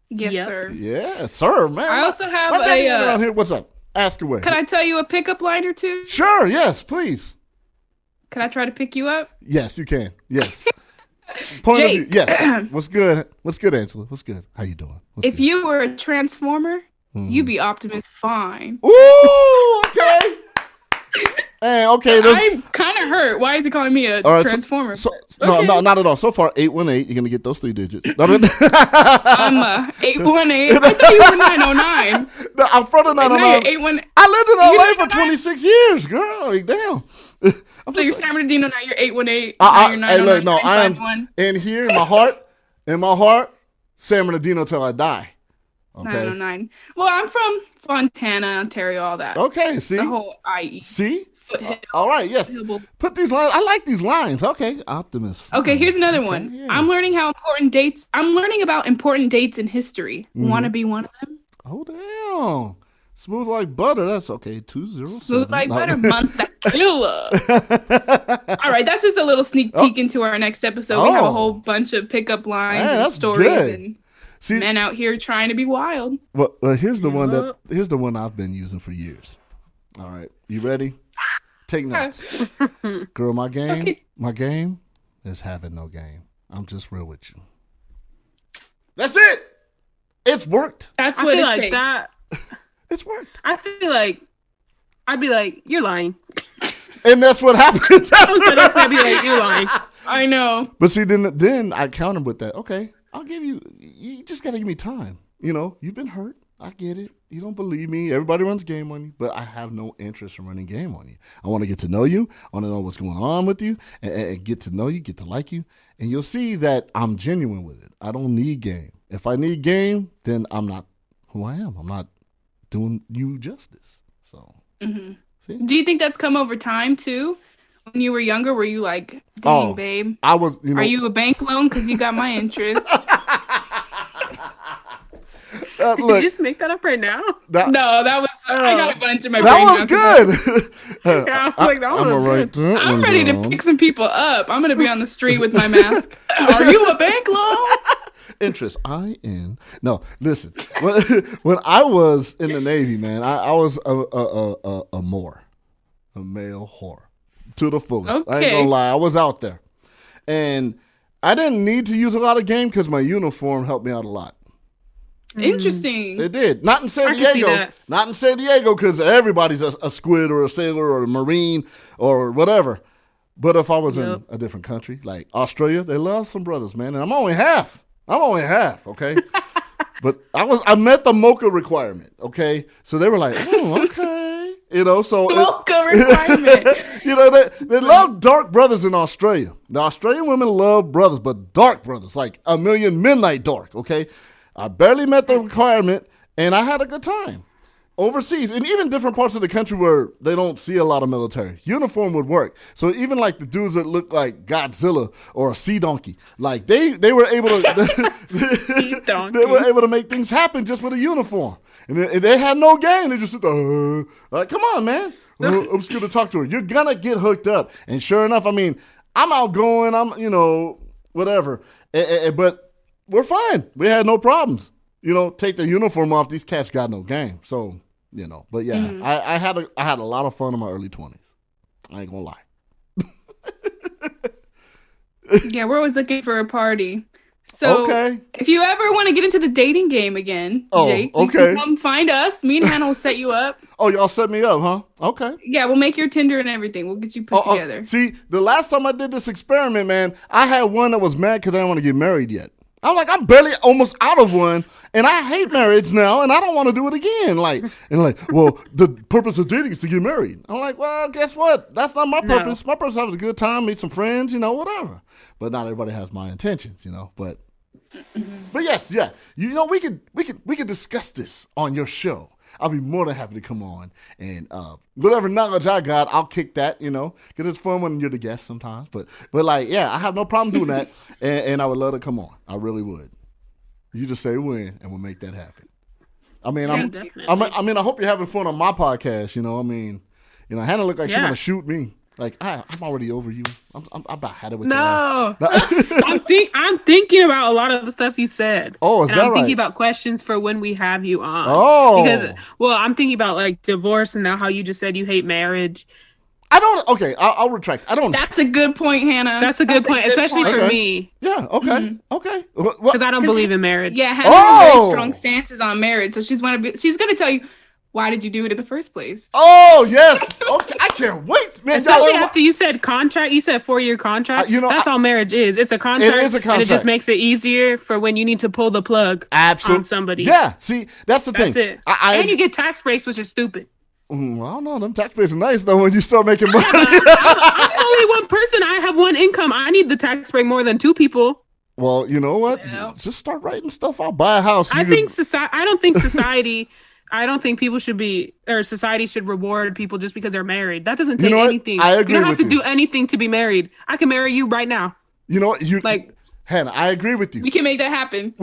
Yes, sir. Yeah, sir, man. I also have around here. What's up? Ask away. Can I tell you a pickup line or two? Sure, yes, please. Can I try to pick you up? Yes, you can. Yes. Point Jake. of view. Yes. What's good? What's good, Angela? What's good? How you doing? If you were a Transformer, you'd be Optimus Fine. Ooh, okay. Hey, okay. I'm kind of hurt. Why is he calling me a Transformer? No, not at all. So far, 818. You're gonna get those 3 digits. I'm 818. I thought you were 909. No, I'm from the 909. I lived in LA for 26 years, girl. Damn. So you're San Bernardino now. You're 818. Now you're 909. No, I am in here in my heart, San Bernardino till I die. Okay. 909. Well, I'm from Fontana, Ontario, all that. Okay, see? The whole IE. See? All right, yes. Put these lines. I like these lines. Okay, Optimus. Okay, here's another one. Yeah. I'm learning about important dates in history. Want to be one of them? Oh, damn. Smooth like butter. That's okay. 207. Smooth like butter. Montecula. All right, that's just a little sneak peek into our next episode. We have a whole bunch of pickup lines and stories and men out here trying to be wild. Well, here's the one I've been using for years. All right, you ready? Take notes. Girl, my game is having no game. I'm just real with you. That's it. It's worked. That's what it takes. That. It's worked. I feel like I'd be like, you're lying. And that's what happens. So that's gonna be like, you're lying. I know. But see, then I counter with that. Okay, I'll give you. You just gotta give me time. You know, you've been hurt. I get it. You don't believe me. Everybody runs game on you, but I have no interest in running game on you. I want to get to know you. I want to know what's going on with you and get to know you, get to like you. And you'll see that I'm genuine with it. I don't need game. If I need game, then I'm not who I am. I'm not doing you justice. So, see? Do you think that's come over time too? When you were younger, were you like, dang, babe? I was, you know. Are you a bank loan? Because you got my interest. Did you just make that up right now? No, that was. I got a bunch in my brain. That was good. I was like, that was good. I'm ready to pick some people up. I'm gonna be on the street with my mask. Are you a bank loan? Interest. No, listen. When I was in the Navy, man, I was a male whore to the fullest. I ain't gonna lie. I was out there, and I didn't need to use a lot of game because my uniform helped me out a lot. Interesting. It did. Not in San Diego. Not in San Diego because everybody's a squid or a sailor or a Marine or whatever. But if I was in a different country, like Australia, they love some brothers, man. And I'm only half, okay? But I met the mocha requirement, okay? So they were like, okay. You know, so. Mocha requirement. You know, they love dark brothers in Australia. The Australian women love brothers, but dark brothers, like a million midnight dark, okay? I barely met the requirement, and I had a good time. overseas, and even different parts of the country where they don't see a lot of military, uniform would work. So even like the dudes that look like Godzilla or a sea donkey, like they were able to they were able to make things happen just with a uniform. And they had no game. They just sit there, like, come on, man. I'm just gonna talk to her. You're gonna get hooked up. And sure enough, I mean, I'm outgoing. I'm, whatever. But we're fine. We had no problems. Take the uniform off. These cats got no game. So, but yeah, I had a lot of fun in my early 20s. I ain't gonna lie. Yeah, we're always looking for a party. So if you ever want to get into the dating game again, Jake, you can come find us. Me and Hannah will set you up. Oh, y'all set me up, huh? Okay. Yeah, we'll make your Tinder and everything. We'll get you put together. See, the last time I did this experiment, man, I had one that was mad because I didn't want to get married yet. I'm like, I'm barely almost out of one, and I hate marriage now, and I don't want to do it again. Well, the purpose of dating is to get married. I'm like, well, guess what? That's not my purpose. My purpose is having a good time, meet some friends, whatever. But not everybody has my intentions, But yes, yeah, we could discuss this on your show. I'll be more than happy to come on, and whatever knowledge I got, I'll kick that, because it's fun when you're the guest sometimes. But yeah, I have no problem doing that, and I would love to come on. I really would. You just say when, and we'll make that happen. I mean, I hope you're having fun on my podcast. Hannah looked like she want to shoot me. Like, I'm already over you. I'm about had it with you. No. I'm thinking about a lot of the stuff you said. Oh, is that right? I'm thinking about questions for when we have you on. Oh. Because, I'm thinking about, like, divorce and now how you just said you hate marriage. I'll retract. That's a good point, Hannah. That's a good point, especially for me. Yeah, okay, okay. Because I don't believe in marriage. Yeah, Hannah has very strong stances on marriage, so she's going to tell you, why did you do it in the first place? Oh, yes. Okay, I can't wait, man. Especially after you said contract. You said 4-year contract. That's all marriage is. It's a contract. It is a contract. And it just makes it easier for when you need to pull the plug on somebody. Yeah, see, that's the thing. That's it. And you get tax breaks, which is stupid. Well, I don't know. Them tax breaks are nice, though, when you start making money. I'm only one person. I have one income. I need the tax break more than 2 people. Well, you know what? Yeah. Just start writing stuff out. Buy a house. I don't think people should be, or society should reward people just because they're married. That doesn't take anything. I agree. You don't have to do anything to be married. I can marry you right now. You know what? Hannah, I agree with you. We can make that happen.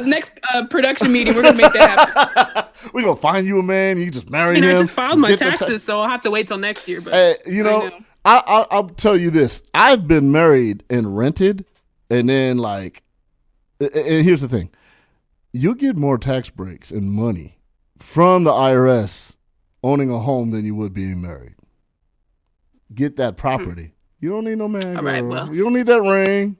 Next production meeting. We're gonna make that happen. We're gonna find you a man. You just marry him. I just filed my taxes, so I'll have to wait till next year. But I'll tell you this. I've been married and rented, and then and here's the thing. You get more tax breaks and money from the IRS owning a home than you would being married. Get that property. You don't need no man. All right, well. You don't need that ring.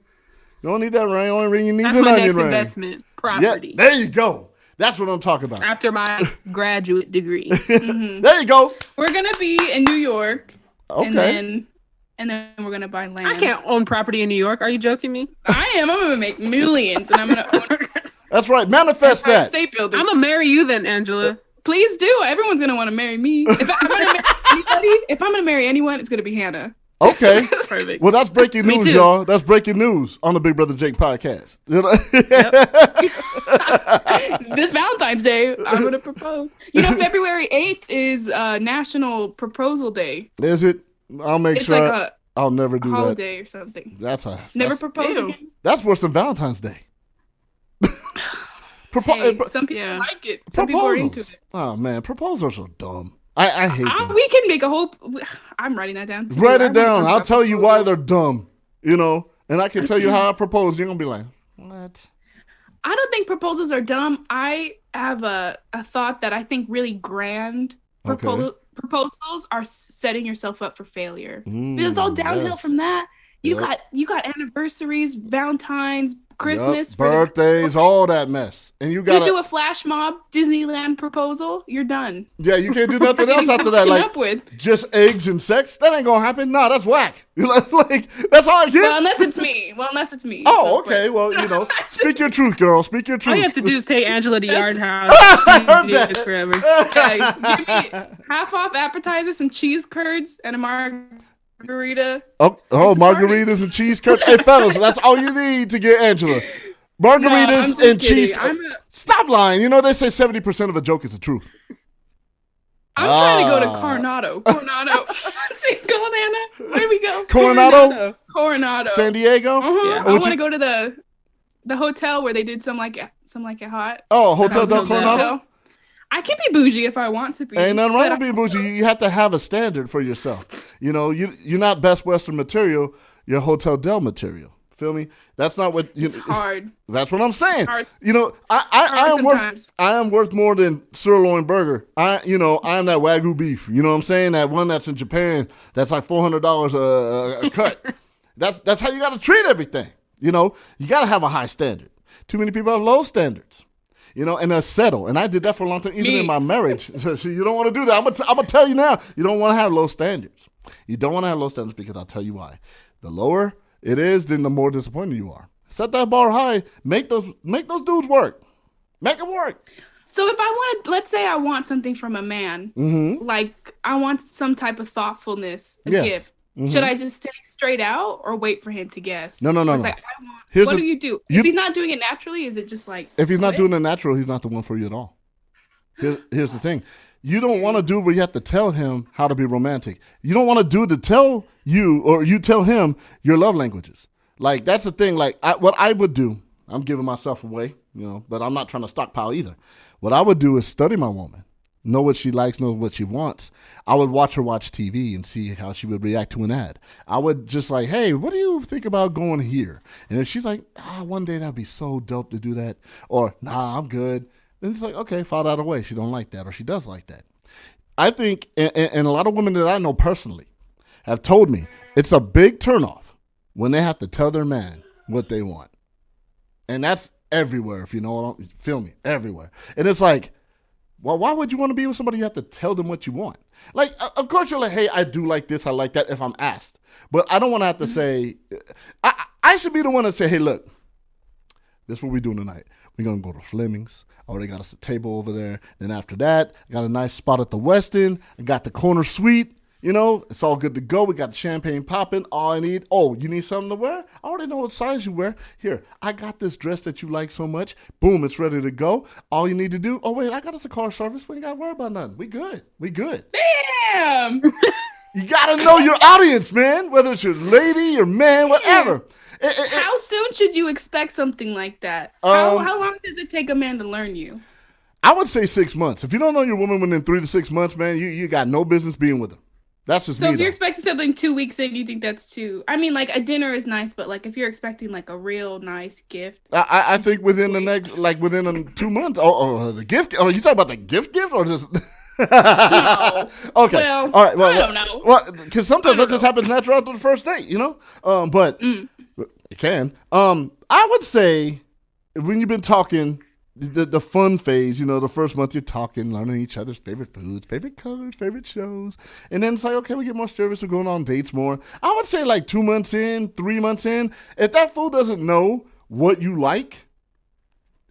You don't need that ring. Only ring you need is an onion ring. That's my next investment, property. Yeah, there you go. That's what I'm talking about. After my graduate degree. There you go. We're going to be in New York. Okay. And then we're going to buy land. I can't own property in New York. Are you joking me? I am. I'm going to make millions, and I'm going to own That's right. Manifest that. State building. I'm gonna marry you then, Angela. Please do. Everyone's gonna want to marry me. If I'm gonna marry anyone, it's gonna be Hannah. Okay. Perfect. Well, that's breaking news, y'all. That's breaking news on the Big Brother Jake podcast. This Valentine's Day, I'm gonna propose. February 8th is National Proposal Day. Is it? I'll make sure. I'll never do holiday that. Or something. Never propose again. That's worse than Valentine's Day. Some people like it. Some people are into it. Oh man, proposals are dumb. I hate them. We can make a whole. I'm writing that down. Write it down. I'll tell you why they're dumb. And I can tell you how I propose. You're gonna be like, what? I don't think proposals are dumb. I have a thought that I think really grand proposals are setting yourself up for failure. Because it's all downhill from that. You got anniversaries, Valentine's, Christmas, birthdays, all that mess, and you do a flash mob Disneyland proposal. You're done. Yeah, you can't do nothing else after that. Just eggs and sex. That ain't gonna happen. No, that's whack. That's all I get. Well, unless it's me. Oh, okay. Well, speak your truth, girl. Speak your truth. All you have to do is take Angela to Yard House. She's forever. Yeah, give me half off appetizers, some cheese curds, and a margarita. Oh, margaritas and cheese curds. Hey, fellas, that's all you need to get Angela. Margaritas and cheese. Stop lying. You know, they say 70% of a joke is the truth. I'm trying to go to Coronado. See, go on, Hanna. Where we go? Coronado. San Diego? Yeah. I want to go to the hotel where they did some like it hot. Oh, Hotel del Coronado? I can be bougie if I want to be. Ain't nothing wrong with being bougie. You have to have a standard for yourself. You know, you're not Best Western material. You're Hotel Del material. Feel me? That's not what it's hard. That's what I'm saying. You know, I am worth more than sirloin burger. I am that Wagyu beef. You know what I'm saying? That one that's in Japan that's like $400 a cut. That's how you got to treat everything. You know, you got to have a high standard. Too many people have low standards. You know, and they'll settle. And I did that for a long time, even in my marriage. So you don't want to do that. I'm going to tell you now, you don't want to have low standards. You don't want to have low standards because I'll tell you why. The lower it is, then the more disappointed you are. Set that bar high. Make those dudes work. Make them work. So if let's say I want something from a man, like I want some type of thoughtfulness, gift. Mm-hmm. Should I just stay straight out or wait for him to guess? No. It's like, what do you do? If he's not doing it naturally, is it just like... If he's not doing it natural, he's not the one for you at all. Here's the thing. You don't want to do where you have to tell him how to be romantic. You don't want to do to tell you or you tell him your love languages. Like, that's the thing. Like, what I would do, I'm giving myself away, you know, but I'm not trying to stockpile either. What I would do is study my woman. Know what she likes, know what she wants. I would watch her watch TV and see how she would react to an ad. I would just like, hey, what do you think about going here? And if she's like, one day that'd be so dope to do that. Or, nah, I'm good. Then it's like, okay, file that away. She don't like that or she does like that. I think, and a lot of women that I know personally have told me, it's a big turnoff when they have to tell their man what they want. And that's everywhere, if you know what feel me, everywhere. And it's like, well, why would you want to be with somebody you have to tell them what you want? Like, of course you're like, hey, I do like this, I like that if I'm asked. But I don't want to have to say, I should be the one to say, hey, look, this is what we're doing tonight. We're going to go to Fleming's. I already got us a table over there. Then after that, I got a nice spot at the Westin. I got the corner suite. You know, it's all good to go. We got the champagne popping. All I need, you need something to wear? I already know what size you wear. Here, I got this dress that you like so much. Boom, it's ready to go. All you need to do, wait, I got us a car service. We ain't got to worry about nothing. We good. Damn! You got to know your audience, man, whether it's your lady, your man, whatever. How soon should you expect something like that? How long does it take a man to learn you? I would say 6 months. If you don't know your woman within 3 to 6 months, man, you got no business being with her. That's just so me. If you're expecting something 2 weeks in, you think that's too... I mean, like, a dinner is nice, but, like, if you're expecting, like, a real nice gift... I think within the next... Like, within 2 months... the gift... Oh, you talking about the gift or just... No. Okay. Well, all right. Well, I don't know. Well, because sometimes that just happens natural after the first date, you know? But it can. I would say when you've been talking... The fun phase, you know, the first month you're talking, learning each other's favorite foods, favorite colors, favorite shows. And then it's like, okay, we get more serious, we're going on dates more. I would say like 2 months in, 3 months in, if that fool doesn't know what you like,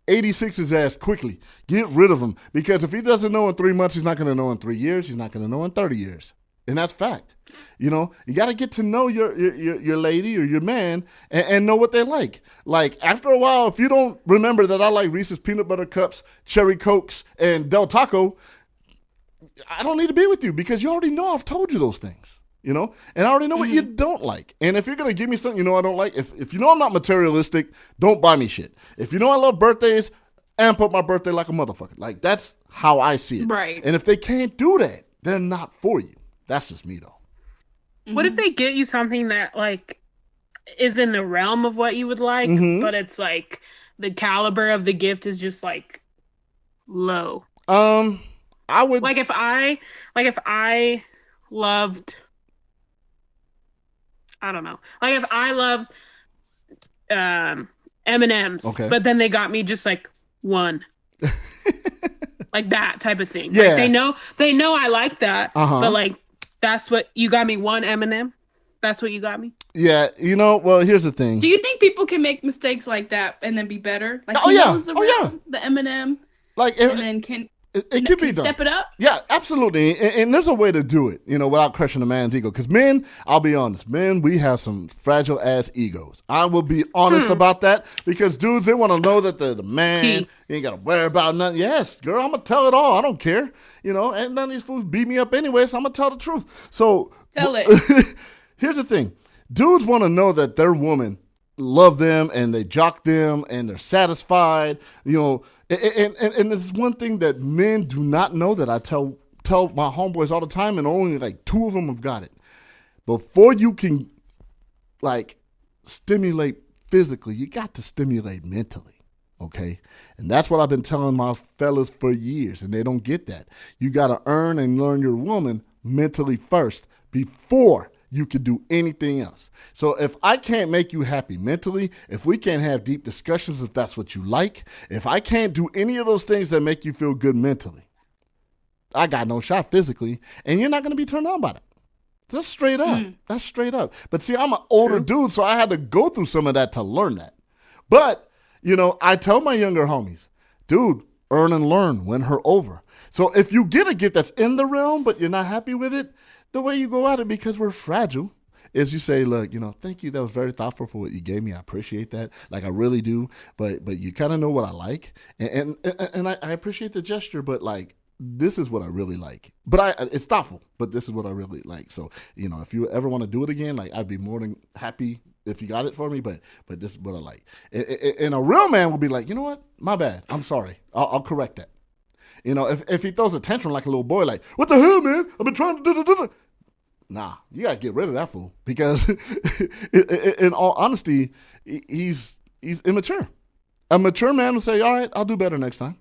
86 his ass quickly. Get rid of him. Because if he doesn't know in 3 months, he's not going to know in 3 years. He's not going to know in 30 years. And that's fact. You know, you got to get to know your lady or your man and know what they like. Like, after a while, if you don't remember that I like Reese's Peanut Butter Cups, Cherry Cokes, and Del Taco, I don't need to be with you because you already know I've told you those things, you know? And I already know what you don't like. And if you're going to give me something you know I don't like, if you know I'm not materialistic, don't buy me shit. If you know I love birthdays, amp up my birthday like a motherfucker. Like, that's how I see it. Right. And if they can't do that, they're not for you. That's just me, though. What if they get you something that, like, is in the realm of what you would like, but it's, like, the caliber of the gift is just, like, low? I would... Like, if I loved... I don't know. Like, if I loved M&M's, but then they got me just, like, one. Like, that type of thing. Yeah. Like, they know I like that, but, like, that's what you got me, one M&M. That's what you got me. Yeah, you know. Well, here's the thing. Do you think people can make mistakes like that and then be better? Like, the M&M. Like, and then can It can be done. Step it up? Yeah, absolutely. And there's a way to do it, without crushing a man's ego. Because men, I'll be honest, men, we have some fragile-ass egos. I will be honest about that. Because dudes, they want to know that the man, you ain't got to worry about nothing. Yes, girl, I'm going to tell it all. I don't care. And none of these fools beat me up anyway, so I'm going to tell the truth. So tell it. Here's the thing. Dudes want to know that their woman love them and they jock them and they're satisfied, And it's one thing that men do not know that I tell my homeboys all the time, and only like 2 of them have got it. Before you can stimulate physically, you got to stimulate mentally, okay? And that's what I've been telling my fellas for years, and they don't get that. You got to earn and learn your woman mentally first before you could do anything else. So if I can't make you happy mentally, if we can't have deep discussions, if that's what you like, if I can't do any of those things that make you feel good mentally, I got no shot physically, and you're not going to be turned on by that. That's straight up. That's straight up. But see, I'm an older dude, so I had to go through some of that to learn that. But, I tell my younger homies, dude, earn and learn, win her over. So if you get a gift that's in the realm, but you're not happy with it, the way you go at it, because we're fragile, is you say, look, thank you. That was very thoughtful for what you gave me. I appreciate that. Like, I really do. But you kind of know what I like. And I appreciate the gesture, but this is what I really like. But it's thoughtful, but this is what I really like. So, if you ever want to do it again, I'd be more than happy if you got it for me, but this is what I like. And a real man will be like, you know what? My bad. I'm sorry. I'll correct that. If he throws a tantrum like a little boy, like, what the hell, man? I've been trying to do. Nah, you got to get rid of that fool, because in all honesty, he's immature. A mature man will say, all right, I'll do better next time.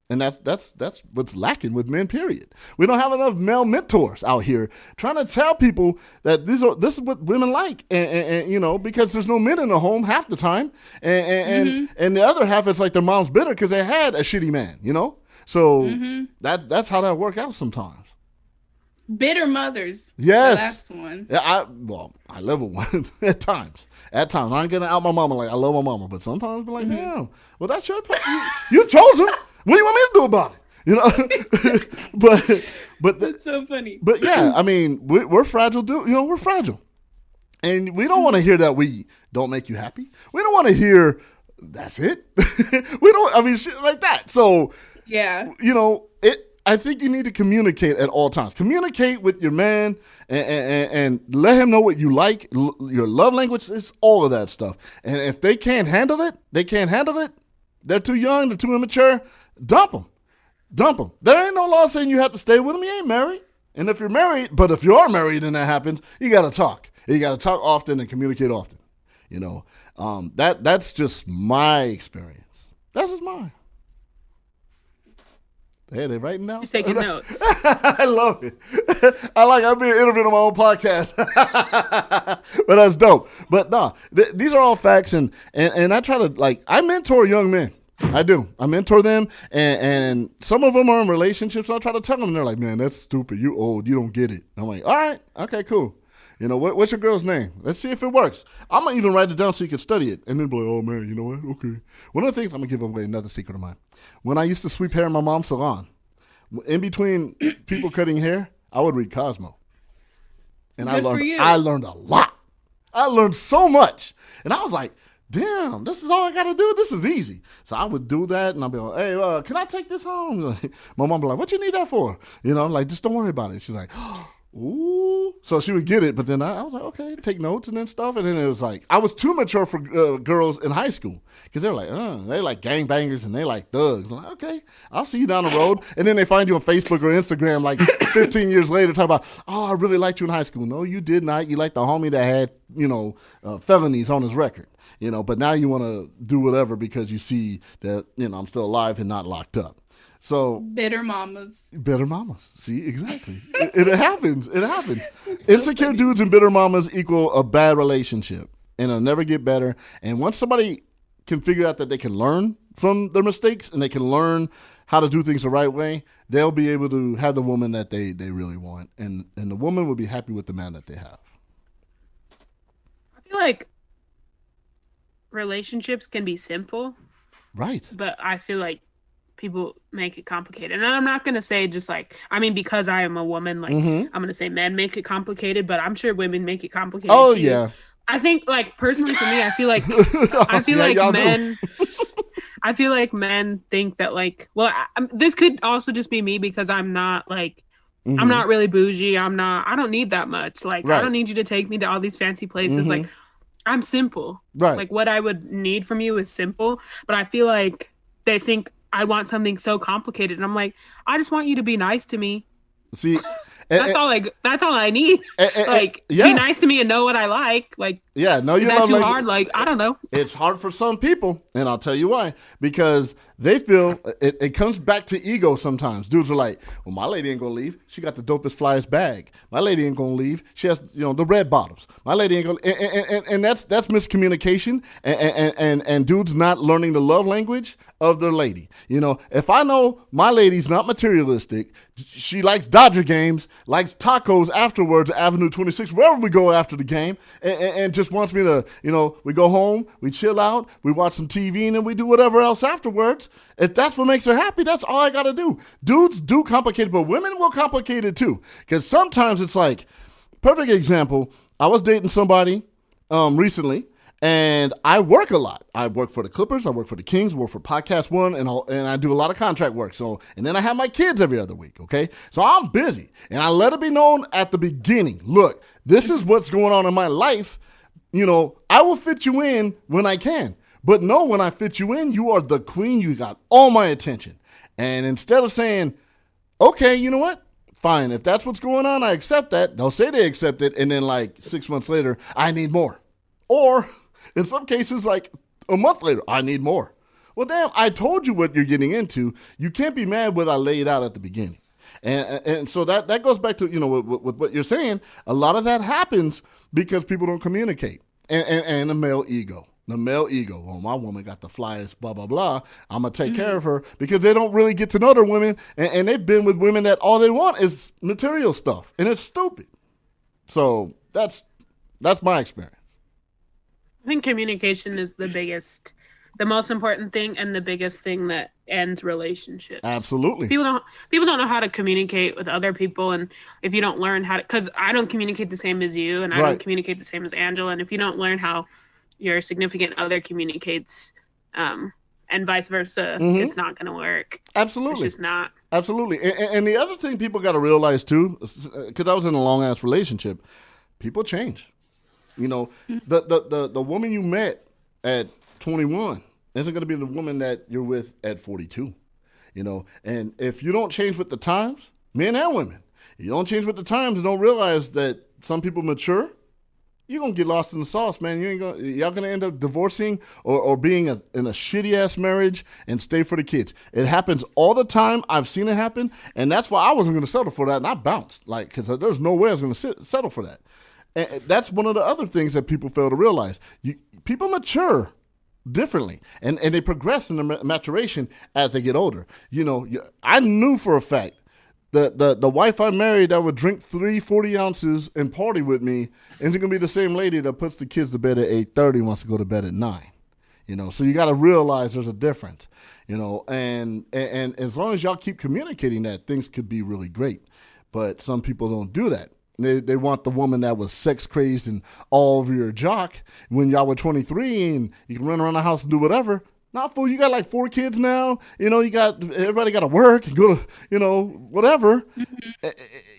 And that's what's lacking with men, period. We don't have enough male mentors out here trying to tell people that this is what women like. And because there's no men in the home half the time. And the other half, it's like their mom's bitter because they had a shitty man, So that's how that work out sometimes. Bitter mothers. Yes. The last one. Yeah, I love one at times. At times. I ain't getting out my mama like I love my mama, but sometimes be like, damn, well, that's your you chose her. What do you want me to do about it? But that's so funny. But yeah, I mean, we're fragile, dude. We're fragile. And we don't want to hear that we don't make you happy. We don't want to hear that's it. Shit like that. So, yeah. I think you need to communicate at all times. Communicate with your man and let him know what you like, your love language, it's all of that stuff. And if they can't handle it, they're too young, they're too immature, dump them. There ain't no law saying you have to stay with them. You ain't married. And if you're married, but if you are married and that happens, you got to talk. You got to talk often and communicate often. That's just my experience. That's just mine. Hey, they writing now? You're taking notes. I love it. I'm being interviewed on my own podcast. But that's dope. But no, these are all facts, and I try to I mentor young men. I do. I mentor them, and some of them are in relationships. So I try to tell them, and they're like, "Man, that's stupid. You old. You don't get it." And I'm like, "All right, okay, cool. What's your girl's name? Let's see if it works. I'm gonna even write it down so you can study it." And then be like, "Oh man, you know what? Okay." One of the things, I'm gonna give away another secret of mine. When I used to sweep hair in my mom's salon, in between people cutting hair, I would read Cosmo, and I learned a lot. I learned so much, and I was like, damn, this is all I got to do? This is easy. So I would do that, and I'd be like, hey, can I take this home? My mom would be like, what you need that for? I'm like, just don't worry about it. She's like, ooh. So she would get it, but then I was like, okay, take notes and then stuff. And then it was like, I was too mature for girls in high school because they were like, they like gangbangers and they like thugs. I'm like, okay, I'll see you down the road. And then they find you on Facebook or Instagram like 15 years later talking about, oh, I really liked you in high school. No, you did not. You liked the homie that had, felonies on his record. But now you want to do whatever because you see that, I'm still alive and not locked up. So bitter mamas. See, exactly. it happens. Insecure dudes and bitter mamas equal a bad relationship, and it'll never get better. And once somebody can figure out that they can learn from their mistakes and they can learn how to do things the right way, they'll be able to have the woman that they really want, and the woman will be happy with the man that they have. I feel like relationships can be simple, right? But I feel like people make it complicated. And I'm not going to say just like, I mean, because I am a woman, like I'm going to say men make it complicated, but I'm sure women make it complicated. Oh, too. yeah. I think like personally for me, I feel like, men, I feel like men think that like, well, this could also just be me because I'm not like, I'm not really bougie. I don't need that much. Like, I don't need you to take me to all these fancy places. Like, I'm simple. Right. Like, what I would need from you is simple. But I feel like they think I want something so complicated. And I'm like, I just want you to be nice to me. See, that's all I need. Be nice to me and know what I like. Like, no, is that too hard? Like, I don't know. It's hard for some people, and I'll tell you why. Because they feel it comes back to ego sometimes. Dudes are like, well, my lady ain't gonna leave. She got the dopest, flyest bag. My lady ain't gonna leave. She has, the red bottoms. My lady ain't gonna, and that's miscommunication, and dudes not learning the love language of their lady. If I know my lady's not materialistic, she likes Dodger games, likes tacos afterwards at Avenue 26, wherever we go after the game, and just wants me to, we go home, we chill out, we watch some TV, and then we do whatever else afterwards. If that's what makes her happy, that's all I got to do. Dudes do complicate it, but women will complicate it too. Because sometimes it's like, perfect example, I was dating somebody recently, and I work a lot. I work for the Clippers, I work for the Kings, I work for Podcast One, and I do a lot of contract work. So, and then I have my kids every other week, okay? So I'm busy, and I let it be known at the beginning, look, this is what's going on in my life. I will fit you in when I can. But no, when I fit you in, you are the queen. You got all my attention. And instead of saying, okay, you know what? Fine. If that's what's going on, I accept that. They'll say they accept it. And then like 6 months later, I need more. Or in some cases, like a month later, I need more. Well, damn, I told you what you're getting into. You can't be mad what I laid out at the beginning. And so that goes back to, with what you're saying. A lot of that happens because people don't communicate. And the male ego. The male ego. Oh, my woman got the flyest, blah, blah, blah. I'm going to take care of her because they don't really get to know their women. And they've been with women that all they want is material stuff. And it's stupid. So that's my experience. I think communication is the most important thing and the biggest thing that ends relationships. Absolutely. People don't know how to communicate with other people, and if you don't learn how to, because I don't communicate the same as you, and I don't communicate the same as Angela, and if you don't learn how your significant other communicates, and vice versa, it's not going to work. Absolutely. It's just not. Absolutely. And the other thing people got to realize too, because I was in a long ass relationship, people change. The woman you met at 21 isn't going to be the woman that you're with at 42, and if you don't change with the times, men and women, you don't change with the times and don't realize that some people mature, you're going to get lost in the sauce, man. Y'all going to end up divorcing or being in a shitty ass marriage and stay for the kids. It happens all the time. I've seen it happen. And that's why I wasn't going to settle for that. And I bounced because there's no way I was going to settle for that. And that's one of the other things that people fail to realize. People mature differently, and they progress in their maturation as they get older. I knew for a fact that the wife I married that would drink 40 ounces and party with me isn't going to be the same lady that puts the kids to bed at 8:30 and wants to go to bed at 9. So you got to realize there's a difference, and as long as y'all keep communicating that, things could be really great. But some people don't do that. They want the woman that was sex crazed and all over your jock when y'all were 23 and you can run around the house and do whatever. Not fool, you got like 4 kids now. Everybody got to work and go to, whatever.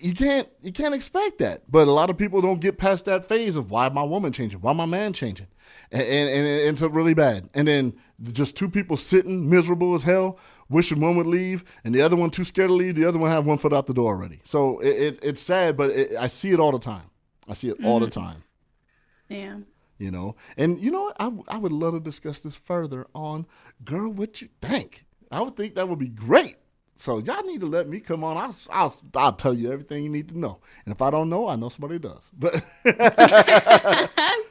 You can't expect that. But a lot of people don't get past that phase of why my woman changing, why my man changing, and it ends up really bad. And then just 2 people sitting miserable as hell, wishing one would leave, and the other one too scared to leave. The other one have one foot out the door already. So it's sad, but I see it all the time. I see it all the time. Yeah. And you know what? I would love to discuss this further on, girl, what you think? I would think that would be great. So y'all need to let me come on. I'll tell you everything you need to know. And if I don't know, I know somebody does. But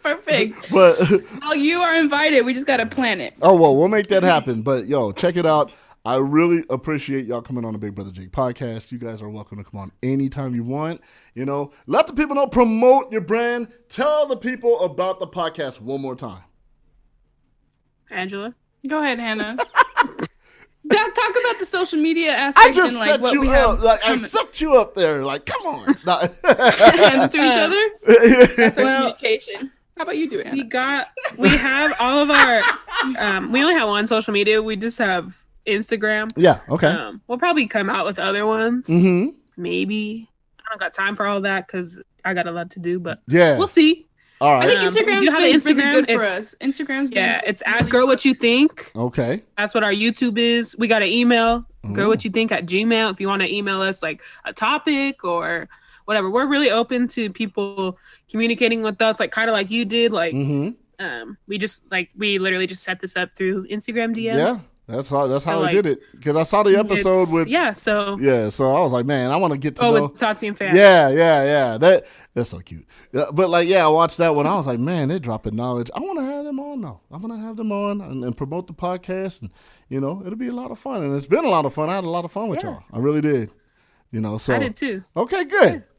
perfect. But well, you are invited. We just got to plan it. Oh, well, we'll make that happen. But yo, check it out. I really appreciate y'all coming on the Big Brother Jake podcast. You guys are welcome to come on anytime you want. Let the people know, promote your brand. Tell the people about the podcast one more time. Angela? Go ahead, Hannah. Doc, talk about the social media aspect. I just set you up. Like, I set you up there. Like, come on. Hands to each other. That's communication. How about you do it? We have all of our. We only have one social media. We just have Instagram. Yeah. Okay. We'll probably come out with other ones. Mm-hmm. Maybe. I don't got time for all that because I got a lot to do. But yeah, we'll see. All right. I think Instagram's been really good for us. Instagram's been it's at Girl What You Think. Okay. That's what our YouTube is. We got an email, girlwhatyoutthink@gmail. If you want to email us like a topic or whatever, we're really open to people communicating with us, like kind of like you did. Like, we literally just set this up through Instagram DMs. Yeah. That's how I did it, because I saw the episode with so I was like, man, I want to get to know with Tati and Fan. Yeah, that's so cute. But I watched that one. I was like, man, they're dropping knowledge. I want to have them on now. I'm gonna have them on and promote the podcast, and it'll be a lot of fun. And it's been a lot of fun. I had a lot of fun with y'all. I really did. So I did too. Okay,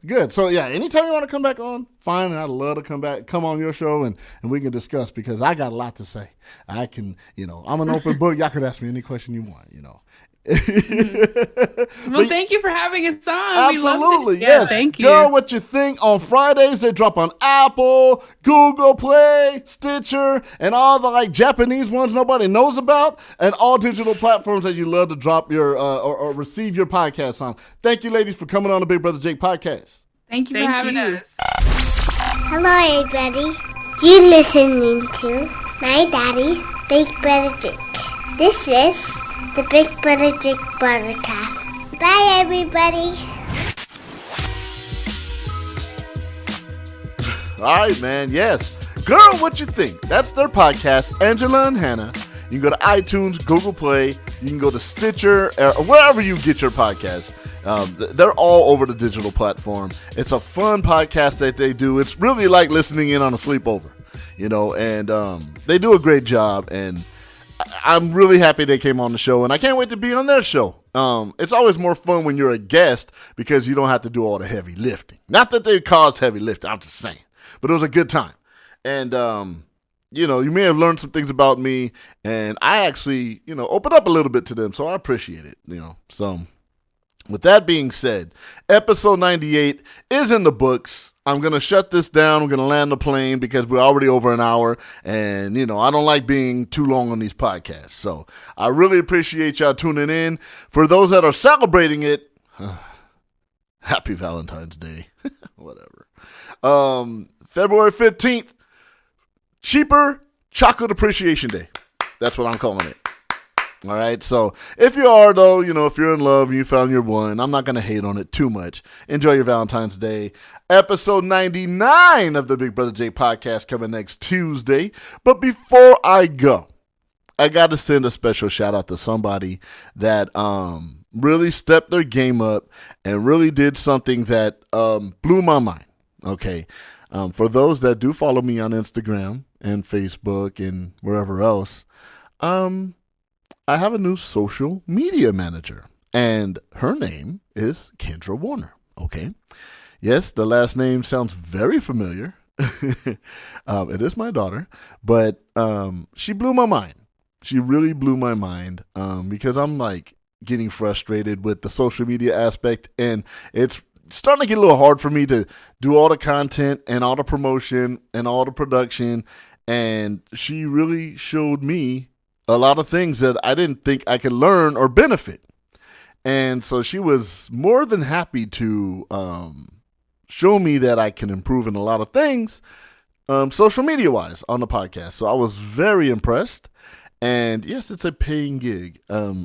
good. So anytime you want to come back on, fine, and I'd love to come on your show and we can discuss, because I got a lot to say. I can, I'm an open book. Y'all could ask me any question you want, Well, thank you for having us on. Absolutely, we loved it. yes. Thank you. Girl, What You Think on Fridays. They drop on Apple, Google Play, Stitcher, and all the Japanese ones nobody knows about, and all digital platforms that you love to drop your or receive your podcasts on. Thank you, ladies, for coming on the Big Brother Jake podcast. Thank you for having us. Hello, everybody. You're listening to my daddy, Big Brother Jake. This is the Big Brother Jake podcast. Bye, everybody. All right, man. Yes. Girl, What You Think? That's their podcast, Angela and Hannah. You can go to iTunes, Google Play. You can go to Stitcher, or wherever you get your podcasts. They're all over the digital platform. It's a fun podcast that they do. It's really like listening in on a sleepover, and they do a great job. And I'm really happy they came on the show, and I can't wait to be on their show. It's always more fun when you're a guest, because you don't have to do all the heavy lifting. Not that they caused heavy lifting, I'm just saying. But it was a good time. And, you may have learned some things about me, and I actually, opened up a little bit to them, so I appreciate it, So, with that being said, episode 98 is in the books. I'm going to shut this down. I'm going to land the plane, because we're already over an hour, and, I don't like being too long on these podcasts. So I really appreciate y'all tuning in. For those that are celebrating it, happy Valentine's Day. Whatever. February 15th, Cheaper Chocolate Appreciation Day. That's what I'm calling it. All right, so if you are, though, if you're in love and you found your one, I'm not going to hate on it too much. Enjoy your Valentine's Day. Episode 99 of the Big Brother Jake podcast coming next Tuesday. But before I go, I got to send a special shout out to somebody that really stepped their game up and really did something that blew my mind. Okay, for those that do follow me on Instagram and Facebook and wherever else, I have a new social media manager, and her name is Kendra Warner. Okay. Yes, the last name sounds very familiar. It is my daughter, but she blew my mind. She really blew my mind because I'm getting frustrated with the social media aspect, and it's starting to get a little hard for me to do all the content and all the promotion and all the production. And she really showed me a lot of things that I didn't think I could learn or benefit. And so she was more than happy to show me that I can improve in a lot of things, social media wise, on the podcast. So I was very impressed. And yes, it's a paying gig.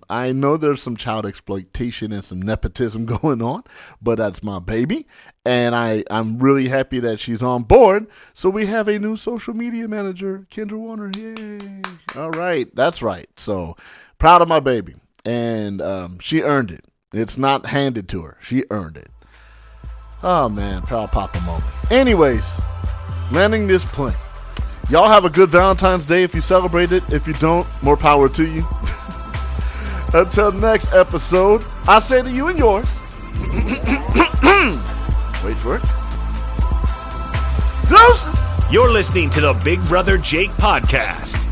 I know there's some child exploitation and some nepotism going on, but that's my baby. And I'm really happy that she's on board. So we have a new social media manager, Kendra Warner. Yay. All right. That's right. So proud of my baby. And she earned it. It's not handed to her. She earned it. Oh, man. Proud Papa moment. Anyways, landing this plane. Y'all have a good Valentine's Day if you celebrate it. If you don't, more power to you. Until next episode, I say to you and yours, wait for it. Deuces! You're listening to the Big Brother Jake podcast.